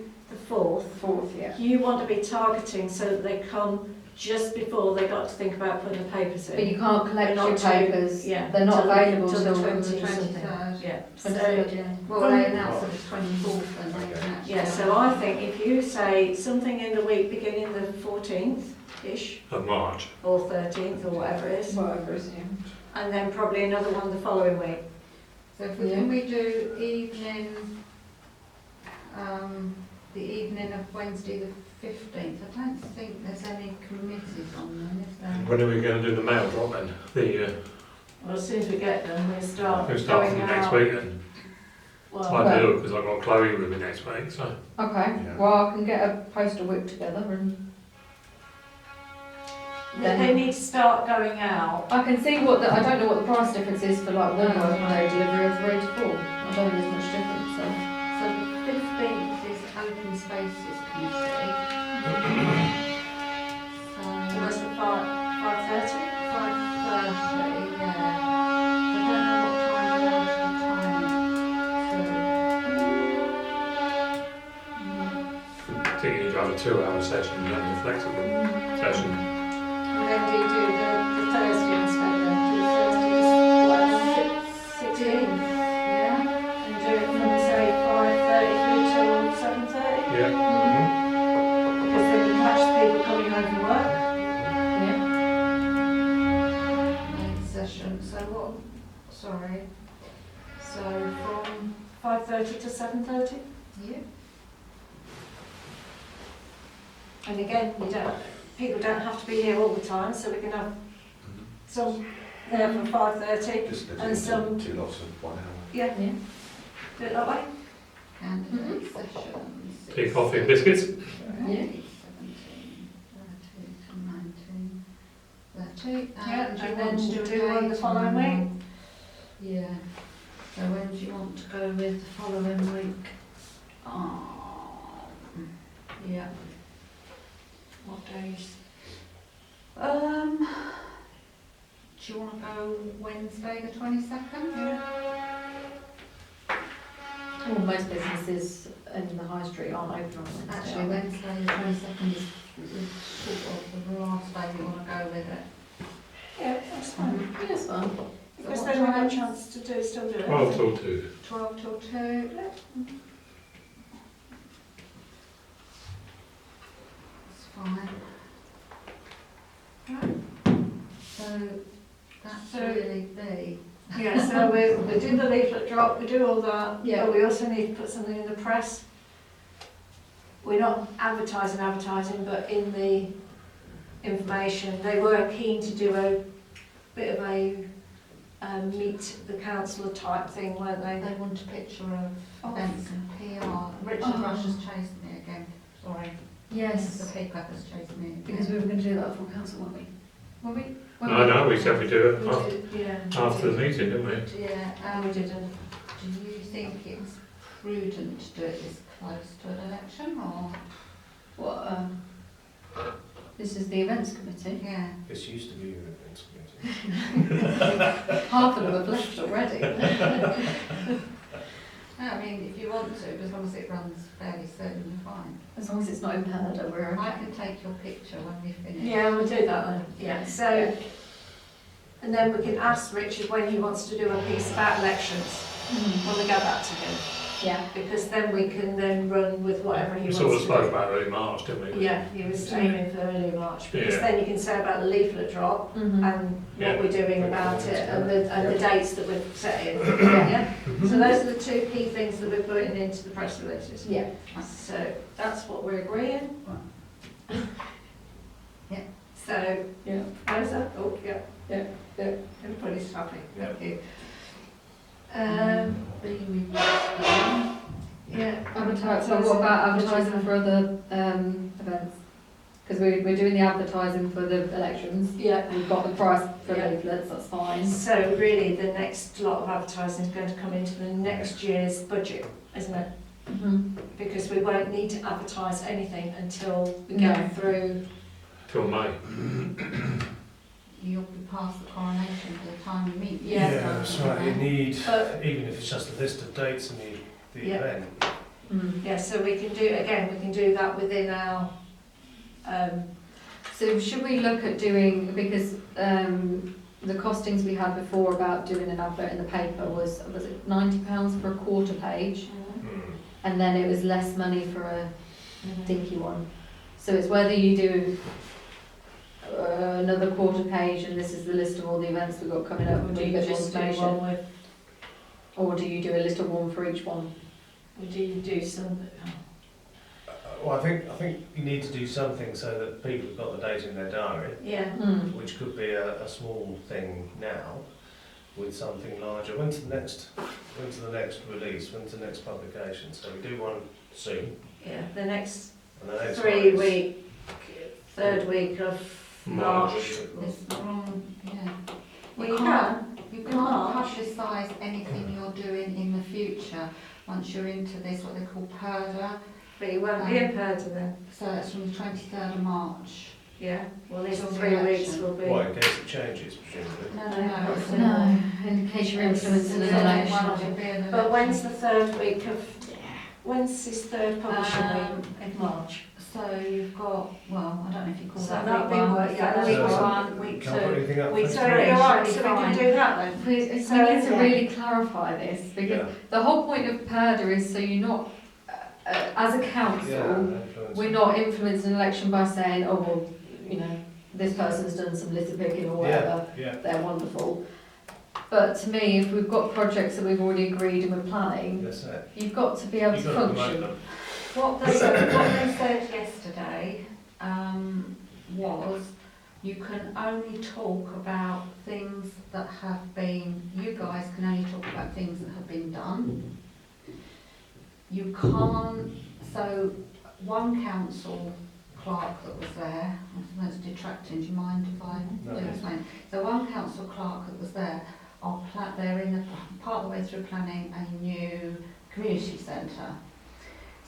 4th, 4th, yeah. you want to be targeting so that they come just before they got to think about putting the papers But in. you can't collect Not your till- papers. yeah, They're not till- available till the till 20th. the 23rd. Yeah, so, 23rd, yeah. Well, they announced it was 24th and they actually. yeah, so I think if you say something in the week beginning the 14th-ish, Of March. or 13th, or whatever it is, Whatever, isn't it? and then probably another one the following week. So if we, can we do evening, the evening of Wednesday the 15th? I don't think there's any committees on them, is there? When are we going to do the mail drop then? Well, as soon as we get them, we'll start We'll start going from next out. week then. Well, I do, because I've got Chloe with me next week, so. Okay, Yeah. well, I can get a postal whip together and they need to start going out. I can see what the, I don't know what the price difference is for like one day delivery of 3 to 4. I don't think there's much difference, so. So the 15th is Open Spaces Committee. So So, that's at 5:30? 5:30, yeah. I don't know what time we're actually I think you need to have a 2-hour session and then a flexible session. And then do you do the Thursday instead then? Do Thursday, what, 16th? Yeah. And do it from, say, 5:30 through till 7:30? Yeah. Because then you catch people coming home from work. Yeah. Main session, so what, sorry, so from, 5:30 to 7:30? yeah, And again, people don't have to be here all the time, so we can have some there for 5:30. Just And some- two lots of 1 hour. Yeah, Yeah. do it that way. candidate sessions. Tea, coffee and biscuits. 17, 30 to 19, 30. Yeah, And do you and then want to do one the date following on- Yeah, so when do you want to go with the following week? Yeah. What days? Do you want to go Wednesday the 22nd? Well, most businesses in the high street aren't open on Wednesday. Actually, are they? Wednesday the 22nd is sort of the last day we want to go with it. Yeah, that's fine. Yeah, that's fine. Because what then we've got a time? chance to still do it. 12 till 2. 12 till 2. That's fine. So that's So- really B. Yeah, so we do the leaflet drop, we do all that, Yeah. but we also need to put something in the press. We're not advertising, but in the information, they were keen to do a bit of a meet the councillor type thing, weren't they? They want a picture of Oh. events and PR. Richard Oh. Rush has chased me again. Sorry. Yes, The paper's chased me again. because we were going to do that for council, weren't we? Were we? No, we said we'd do it We did, yeah. after the meeting, didn't we? Yeah, We didn't. do you think it's prudent to do it this close to an election or? What, this is the events committee. Yeah. This used to be your events committee. Half of them have left already. No, I mean, if you want to, as long as it runs fairly soon, you're fine. As long as it's not impaired, we're I okay. can take your picture when we finish. Yeah, we'll do that then. Yeah, so, and then we can ask Richard when he wants to do a piece about elections, when we go back to him. Yeah. Because then we can then run with whatever he We wants sort of to spoke do. about early March, didn't we? Yeah, he was aiming for early March, because Yeah. then you can say about the leaflet drop and Yeah. what we're doing about it and the dates that we're setting. Yeah. Yeah? So those are the two key things that we're putting into the press releases. Yeah. So that's what we're agreeing. Yeah. So, Yeah. how's that? Oh, yeah. Yeah. Yeah. Everybody's happy. Yeah. Thank you. Yeah. Advertise. So what about advertising for other events? Because we're doing the advertising for the elections. Yeah. We've got the price for Yeah. leaflets. That's fine. So really, the next lot of advertising is going to come into the next year's budget, isn't it? Because we won't need to advertise anything until we No. get through. Till May. You'll be past the coronation by the time we meet. Yeah. That's right, you need, But- even if it's just a list of dates and the Yeah. event. Yeah, so we can do that within our, So should we look at doing, because the costings we had before about doing an advert in the paper was it £90 for a quarter page, and then it was less money for a dinky one. So it's whether you do another quarter page and this is the list of all the events we've got coming up or with do a you bit more just do information, one with, or do you do a list of one for each one? or do you do some, Well, I think you need to do something so that people have got the date in their diary, yeah. which could be a small thing now, with something larger. When's the next release? When's the next publication? So we do one soon, Yeah, the next and the next 3 one is- week, third week of March. It's the wrong, yeah. Well, You you can't, you In can't March. publicise anything you're doing in the future once you're into this, what they call PERDA. But you won't be in Perda then. So that's from the 23rd of March. Yeah, well, these Till 3 the weeks election. will be. What, in case it changes, presumably? No, it's No, in case you're influencing an election. But when's the third week of, when's his third publishing week in March? So you've got, well, I don't know if you call So that that'll week be one. what, yeah, So week week one. one, week Can't put two. anything up We- for So, Three you're right, should so be we can fine. do that then. We need to yeah. really clarify this, because Yeah. the whole point of PERDA is so you're not, as a council, influence. we're not influencing an election by saying, oh, well, you know, this person's done some litter picking or whatever, Yeah, they're wonderful. But to me, if we've got projects that we've already agreed and we're planning, that's it. you've got to be able You've to got to promote function. them. What they said yesterday was you can only talk about things that have been, you guys can only talk about things that have been done. You can't, so one council clerk that was there, I think that's detracting, do you mind if I No. do explain? So one council clerk that was there, they're in the, part of the way through planning a new community centre.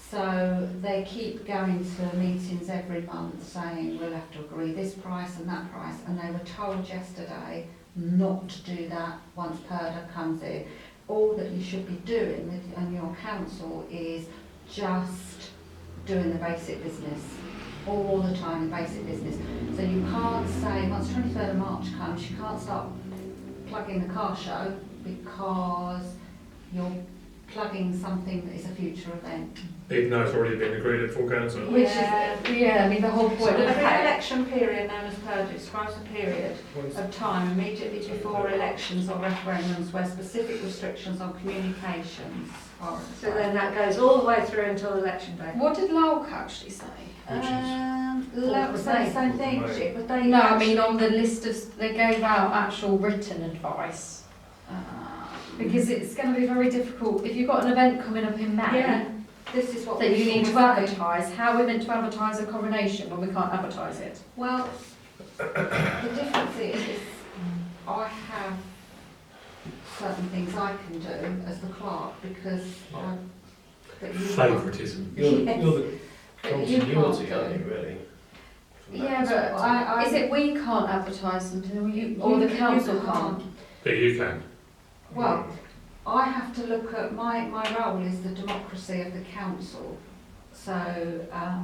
So they keep going to meetings every month saying we'll have to agree this price and that price, and they were told yesterday not to do that once PERDA comes in. All that you should be doing with your council is just doing the basic business, all the time the basic business. So you can't say, once 23rd of March comes, you can't start plugging the car show because you're plugging something that is a future event. Even though it's already been agreed at full council. Which Yeah. is, yeah, I mean, the whole So point the of pre-election period known as PERDA describes a period When's- of time immediately before elections or referendums where specific restrictions on communications are So then that goes all the way through until election day. What did Lauk actually say? Which is- Look, say the same thing, Right. but they No, I mean on the list of, they gave out actual written advice. Because it's going to be very difficult, if you've got an event coming up in May, Yeah. This is what that you need to always say. advertise, how are we meant to advertise a coronation when we can't advertise it? Well, the difference is I have certain things I can do as the clerk because that you can't. Favouritism. You're the That you continuity, can't aren't you, do. really? from that Yeah, perspective? but I- is it we can't advertise them, or the council can't? But you can. Well, I have to look at, my role is the democracy of the council. So, I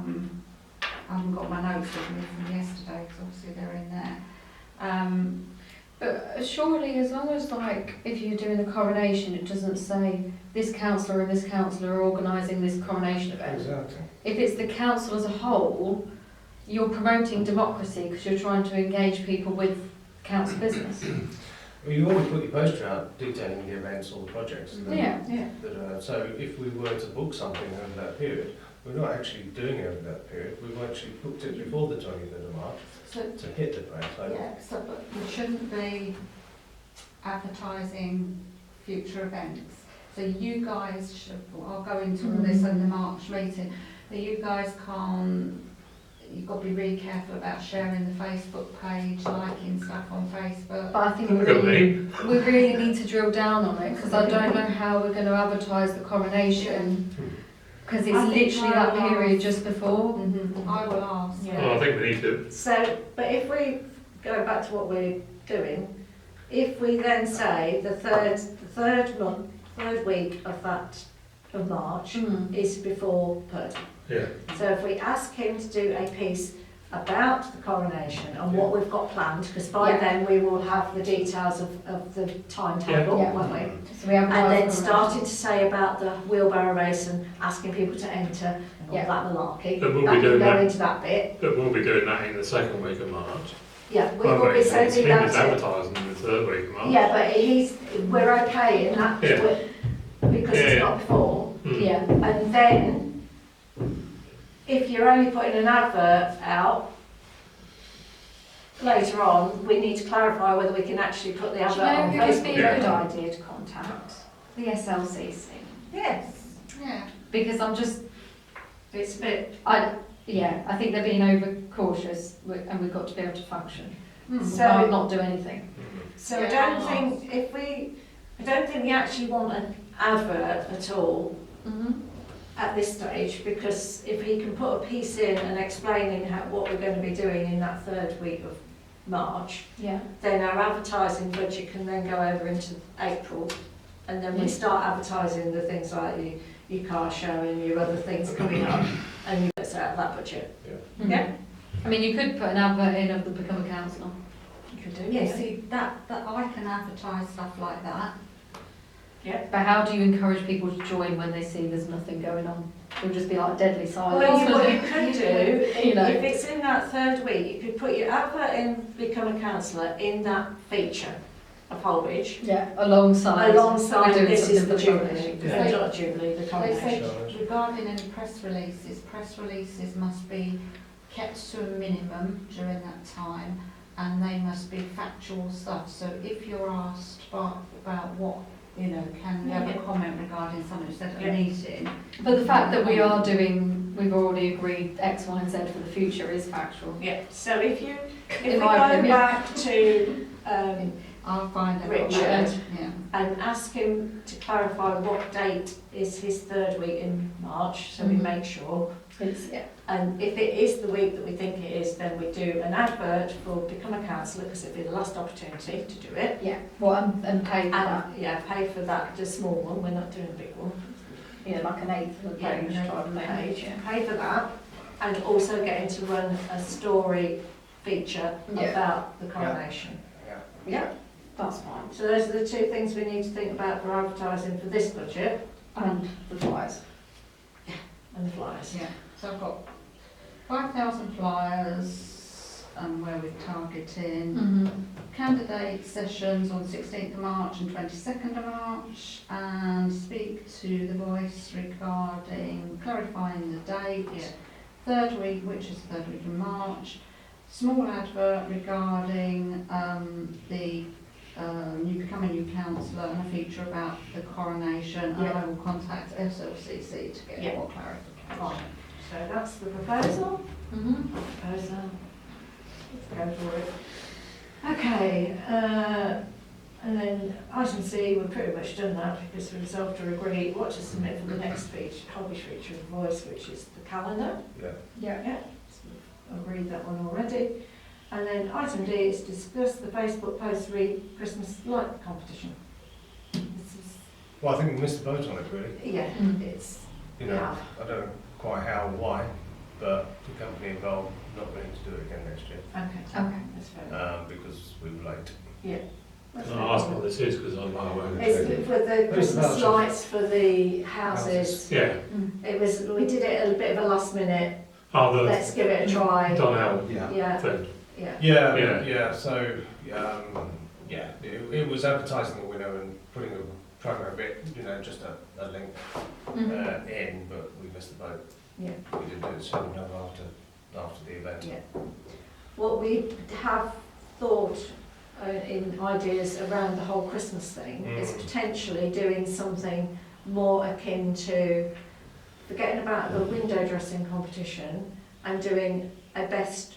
haven't got my notes with me from yesterday, because obviously they're in there. But surely, as long as, like, if you're doing the coronation, it doesn't say this councillor and this councillor are organising this coronation event. Exactly. If it's the council as a whole, you're promoting democracy because you're trying to engage people with council business. Well, you always put your poster out detailing the events or the projects. Yeah. So if we were to book something over that period, we're not actually doing it over that period. We've actually booked it before the 23rd of March So, to hit the ground. So yeah, so, but we shouldn't be advertising future events. So you guys should, well, I'll go into all this in the March meeting, but you guys can't, you've got to be really careful about sharing the Facebook page, liking stuff on Facebook. But I think Look at me. we really need to drill down on it because I don't know how we're going to advertise the coronation because it's I think literally I that will period just before. I will ask. Yeah. Well, I think we need to. So, but if we go back to what we're doing, if we then say the third week of March is before Purdy. Yeah. So if we ask him to do a piece about the coronation and what we've got planned, because by Yeah. then we will have the details of the timetable, Yeah. won't we? So we have And then started to say about the wheelbarrow race and asking people to enter and all Yeah. that malarkey. But we'll That be can doing go that. into that bit. But we'll be doing that in the second week of March. Yeah, we Won't will be It's sending him that that's to. advertising in the third week of March. Yeah, but we're okay in that, Yeah. because Yeah, it's yeah. not before. Mm. Yeah. And then, if you're only putting an advert out, later on, we need to clarify whether we can actually put the Do advert you know on who would be Facebook. a good idea to contact? The SLCC. Yes, Yeah. Because I'm just, it's a bit, I think they're being over cautious and we've got to be able to function. We So- can't not do anything. so I Yeah. don't think, I don't think we actually want an advert at all at this stage, because if he can put a piece in and explaining what we're going to be doing in that third week of March, Yeah. then our advertising budget can then go over into April, and then we Yeah. start advertising the things like your car show and your other things coming up, and you get out of that budget. Yeah. I mean, you could put an advert in of the Become a Councillor. You could do, Yeah, see, that I can advertise stuff like that. But how do you encourage people to join when they see there's nothing going on? It'll just be like deadly silence. Well, what you could do, You know. if it's in that third week, you could put your advert in Become a Councillor in that feature of Holbridge, Yeah, alongside. alongside we're doing this is something the for Jubilee, coronation. Yeah. not Jubilee, the They coronation. said regarding any press releases must be kept to a minimum during that time, and they must be factual stuff. So if you're asked about what, can we have a Yeah. comment regarding something who said at Yeah. a meeting? But the fact that we've already agreed X, Y and Z for the future is factual. Yeah, so if we In go my opinion. back to I'll find out. Richard. Yeah. and ask him to clarify what date is his third week in March, so we Mhm. make sure. Yeah. And if it is the week that we think it is, then we do an advert for Become a Councillor, because it'll be the last opportunity to do it. Yeah. Well, and pay for that. And, yeah, pay for that, the small one, we're not doing the big one. Yeah, like an eighth of a Yeah, page type of page, thing. pay for that, and also getting to run a story feature Yeah. about the coronation. Yeah. That's fine. So those are the two things we need to think about for advertising for this budget, And the flyers. and the flyers. Yeah. So I've got 5,000 flyers, where we're targeting. Candidate sessions on 16th of March and 22nd of March, and speak to the Voice regarding clarifying the date. Yeah. Third week, which is the third week in March. Small advert regarding the you become a new councillor, and a feature about the coronation, and Yeah. I will contact SLCC to get Yeah. more clarification. Right. So that's the proposal. Proposal. Let's go for it. Okay, and then item C, we've pretty much done that, because we resolved to agree what to submit for the next feature, Holbridge feature of Voice, which is the calendar. Yeah. Yeah, so we've agreed that one already. And then item D is discuss the Facebook post Christmas light competition. This is Well, I think we missed the boat on it, really. Yeah, Mm. it's, You know, Yeah. I don't know quite how or why, but the company involved not willing to do it again next year, okay, Okay. that's fair enough. because we were late. That's Can I ask what this is, because I'm not aware. It's with the Christmas voucher? lights for the houses. Yeah. It was, we did it a bit of a last minute, Oh, the let's give it a try. Donnell Yeah. Yeah, thing. yeah. Yeah, Yeah. yeah. So, yeah, it was advertising the winner and putting a promo bit, just a link in, but we missed the boat. Yeah. We didn't do it soon enough after the event. Yeah. What we have thought in ideas around the whole Christmas thing is potentially doing something more akin to forgetting about the window dressing competition and doing a best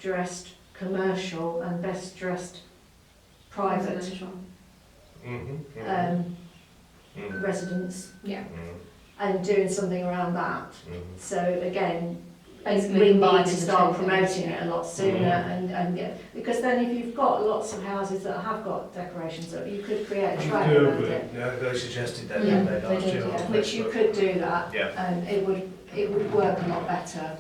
dressed commercial and best dressed private Residential. residence, Yeah. and doing something around that. So again, Basically we need combining to the start two things, promoting yeah. it a lot sooner and get, because then if you've got lots of houses that have got decorations up, you could create a trail around it. Yeah, they suggested that, Yeah, didn't they, last they year did, on yeah. Which you Facebook. could do that, Yeah, and it would work a lot better.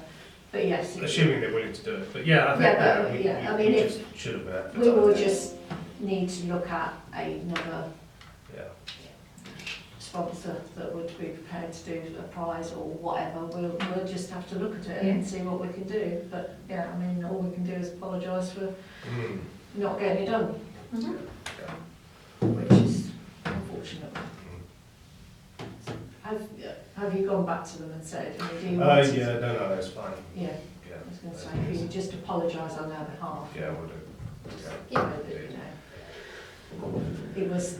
But yes, assuming they're willing to do it. But yeah, I think Yeah, but, yeah, I mean, we if- just should have advertised we will it. just need to look at another Yeah. sponsor that would be prepared to do a prize or whatever. We'll just have to look at it and see what we can do. But yeah, I mean, all we can do is apologise for not getting it done, which is unfortunate. Have you gone back to them and said, do you want to? Yeah, no, that's fine. Yeah, Yeah, I was going to say, if you just apologise on their behalf. yeah, we'll do. So that,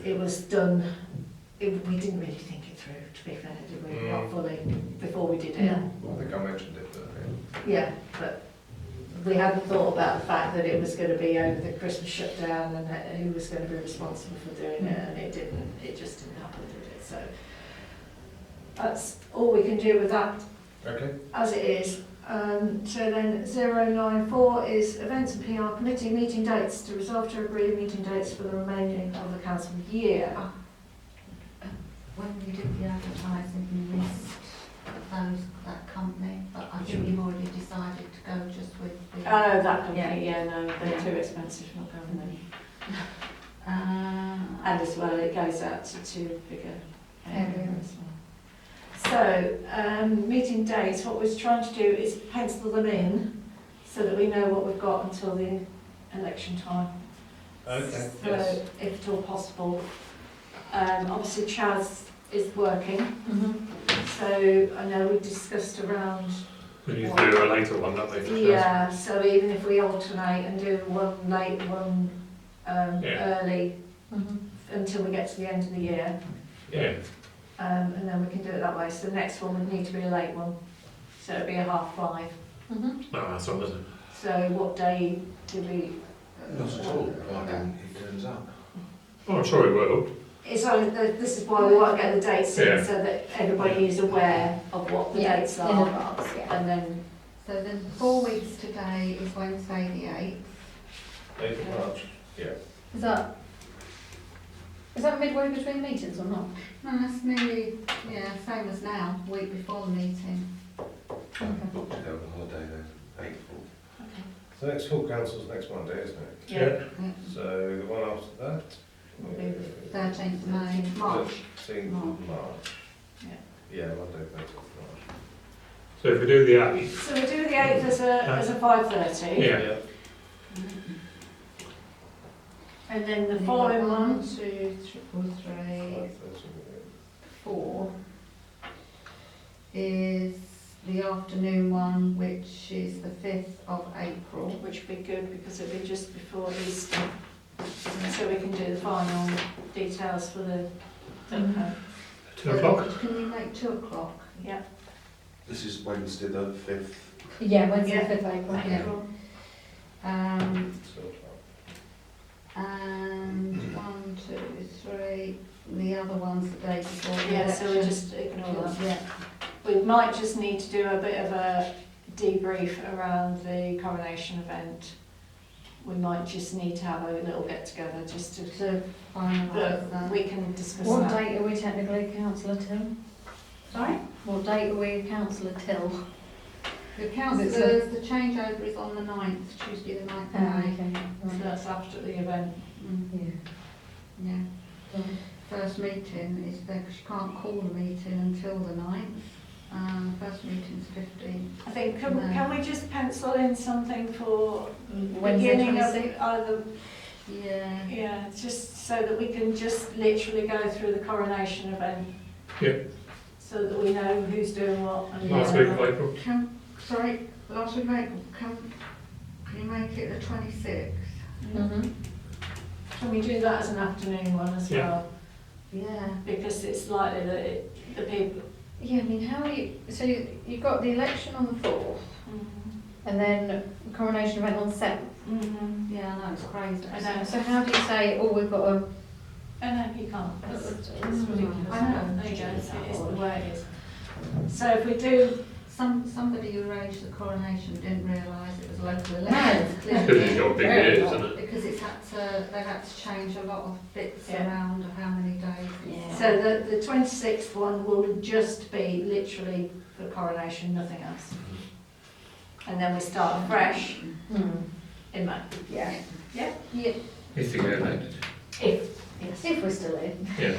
it was done, we didn't really think it through, to be fair, did we? Not fully, before we did it. I think I mentioned it, but Yeah, but we hadn't thought about the fact that it was going to be over the Christmas shutdown and who was going to be responsible for doing it, and it just didn't happen, did it? So that's all we can do with that okay. as it is. So then 094 is events and PR committee meeting dates, to resolve to agree meeting dates for the remaining of the council year. When we did the advertising, we missed that company, but I think you've already decided to go just with the... Oh, that company, yeah, no, they're Yeah. too expensive, not going there. Uh, And as well, it goes out to two bigger areas Areas. as well. So, meeting dates, what we're trying to do is pencil them in so that we know what we've got until the election time. Okay, So, yes. if at all possible. Obviously Chaz is working, so I know we discussed around, We need to do a later one, don't we? for sure? yeah, so even if we alternate and do one late, one Yeah. early, until we get to the end of the year. Yeah. And then we can do it that way. So the next one would need to be a late one. So it'd be a 5:30. No, that's all, isn't it? So what day do we? Not at all, providing he turns up. Oh, I'm sure it will. It's only, this is why we want to get the dates in, Yeah. so that everybody is aware of what the dates In are. advance, yeah. And then, so then 4 weeks today is Wednesday the 8th. 8th of March. Yeah. Is that midway between meetings or not? No, that's nearly, same as now, week before the meeting. I've booked to go on holiday then, April. So next full council's next Monday, isn't it? yeah, So the one after that? will be the 13th of May. March. 13th of March. Yeah. Yeah, Monday, 13th of March. So if we do the 8th, So we do the 8th as a 5:30. yeah. And then the following one, 1, 2, 3, 4 is the afternoon one, which is the 5th of April. which would be good because it'll be just before Easter. So we can do the final details for the depot. 2 o'clock? Can you make 2 o'clock? Yeah. This is Wednesday the 5th. Yeah, Wednesday, Yeah. 5th April. April. And 1, 2, 3, the other one's the day before the Yeah, so we election. just ignore that. Yeah. We might just need to do a bit of a debrief around the coronation event we might just need to have a little get together just to, To finalise that. we can discuss What that. date are we technically, councillor Till? Sorry? What date are we, councillor Till? The councillors, the changeover is on the 9th, Tuesday the 9th of May. Okay, So right. that's after the event. Mm, Yeah. yeah. Right. First meeting is there, because you can't call the meeting until the 9th. First meeting's 15th. I think, No. can we just pencil in something for Wednesday, beginning of 26th? either, Yeah. yeah, just so that we can just literally go through the coronation event. Yeah. So that we know who's doing what. And Last week of April. Last week of April, can you make it the 26th? Mhm. Can we do that as an afternoon one as Yeah. well? Yeah. Because it's likely that the people. Yeah, I mean, how are you, so you've got the election on the 4th, and then the coronation event on the 7th. Mm-hmm. Yeah, I know, it's crazy. I know. So how do you say, oh, we've got a... Oh no, you can't. It's ridiculous. I know. No, you don't. It is the way it is. So if we do, Somebody who arranged the coronation didn't realise it was local elections. Because clearly. it's got big ears, isn't it? Because they've had to change a lot of bits Yeah. around of how many days. Yeah. so the 26th one will just be literally for coronation, nothing else. And then we start fresh in May. Yeah. Yeah? Yeah. If you get elected. If, yes. If we're still in. Yeah.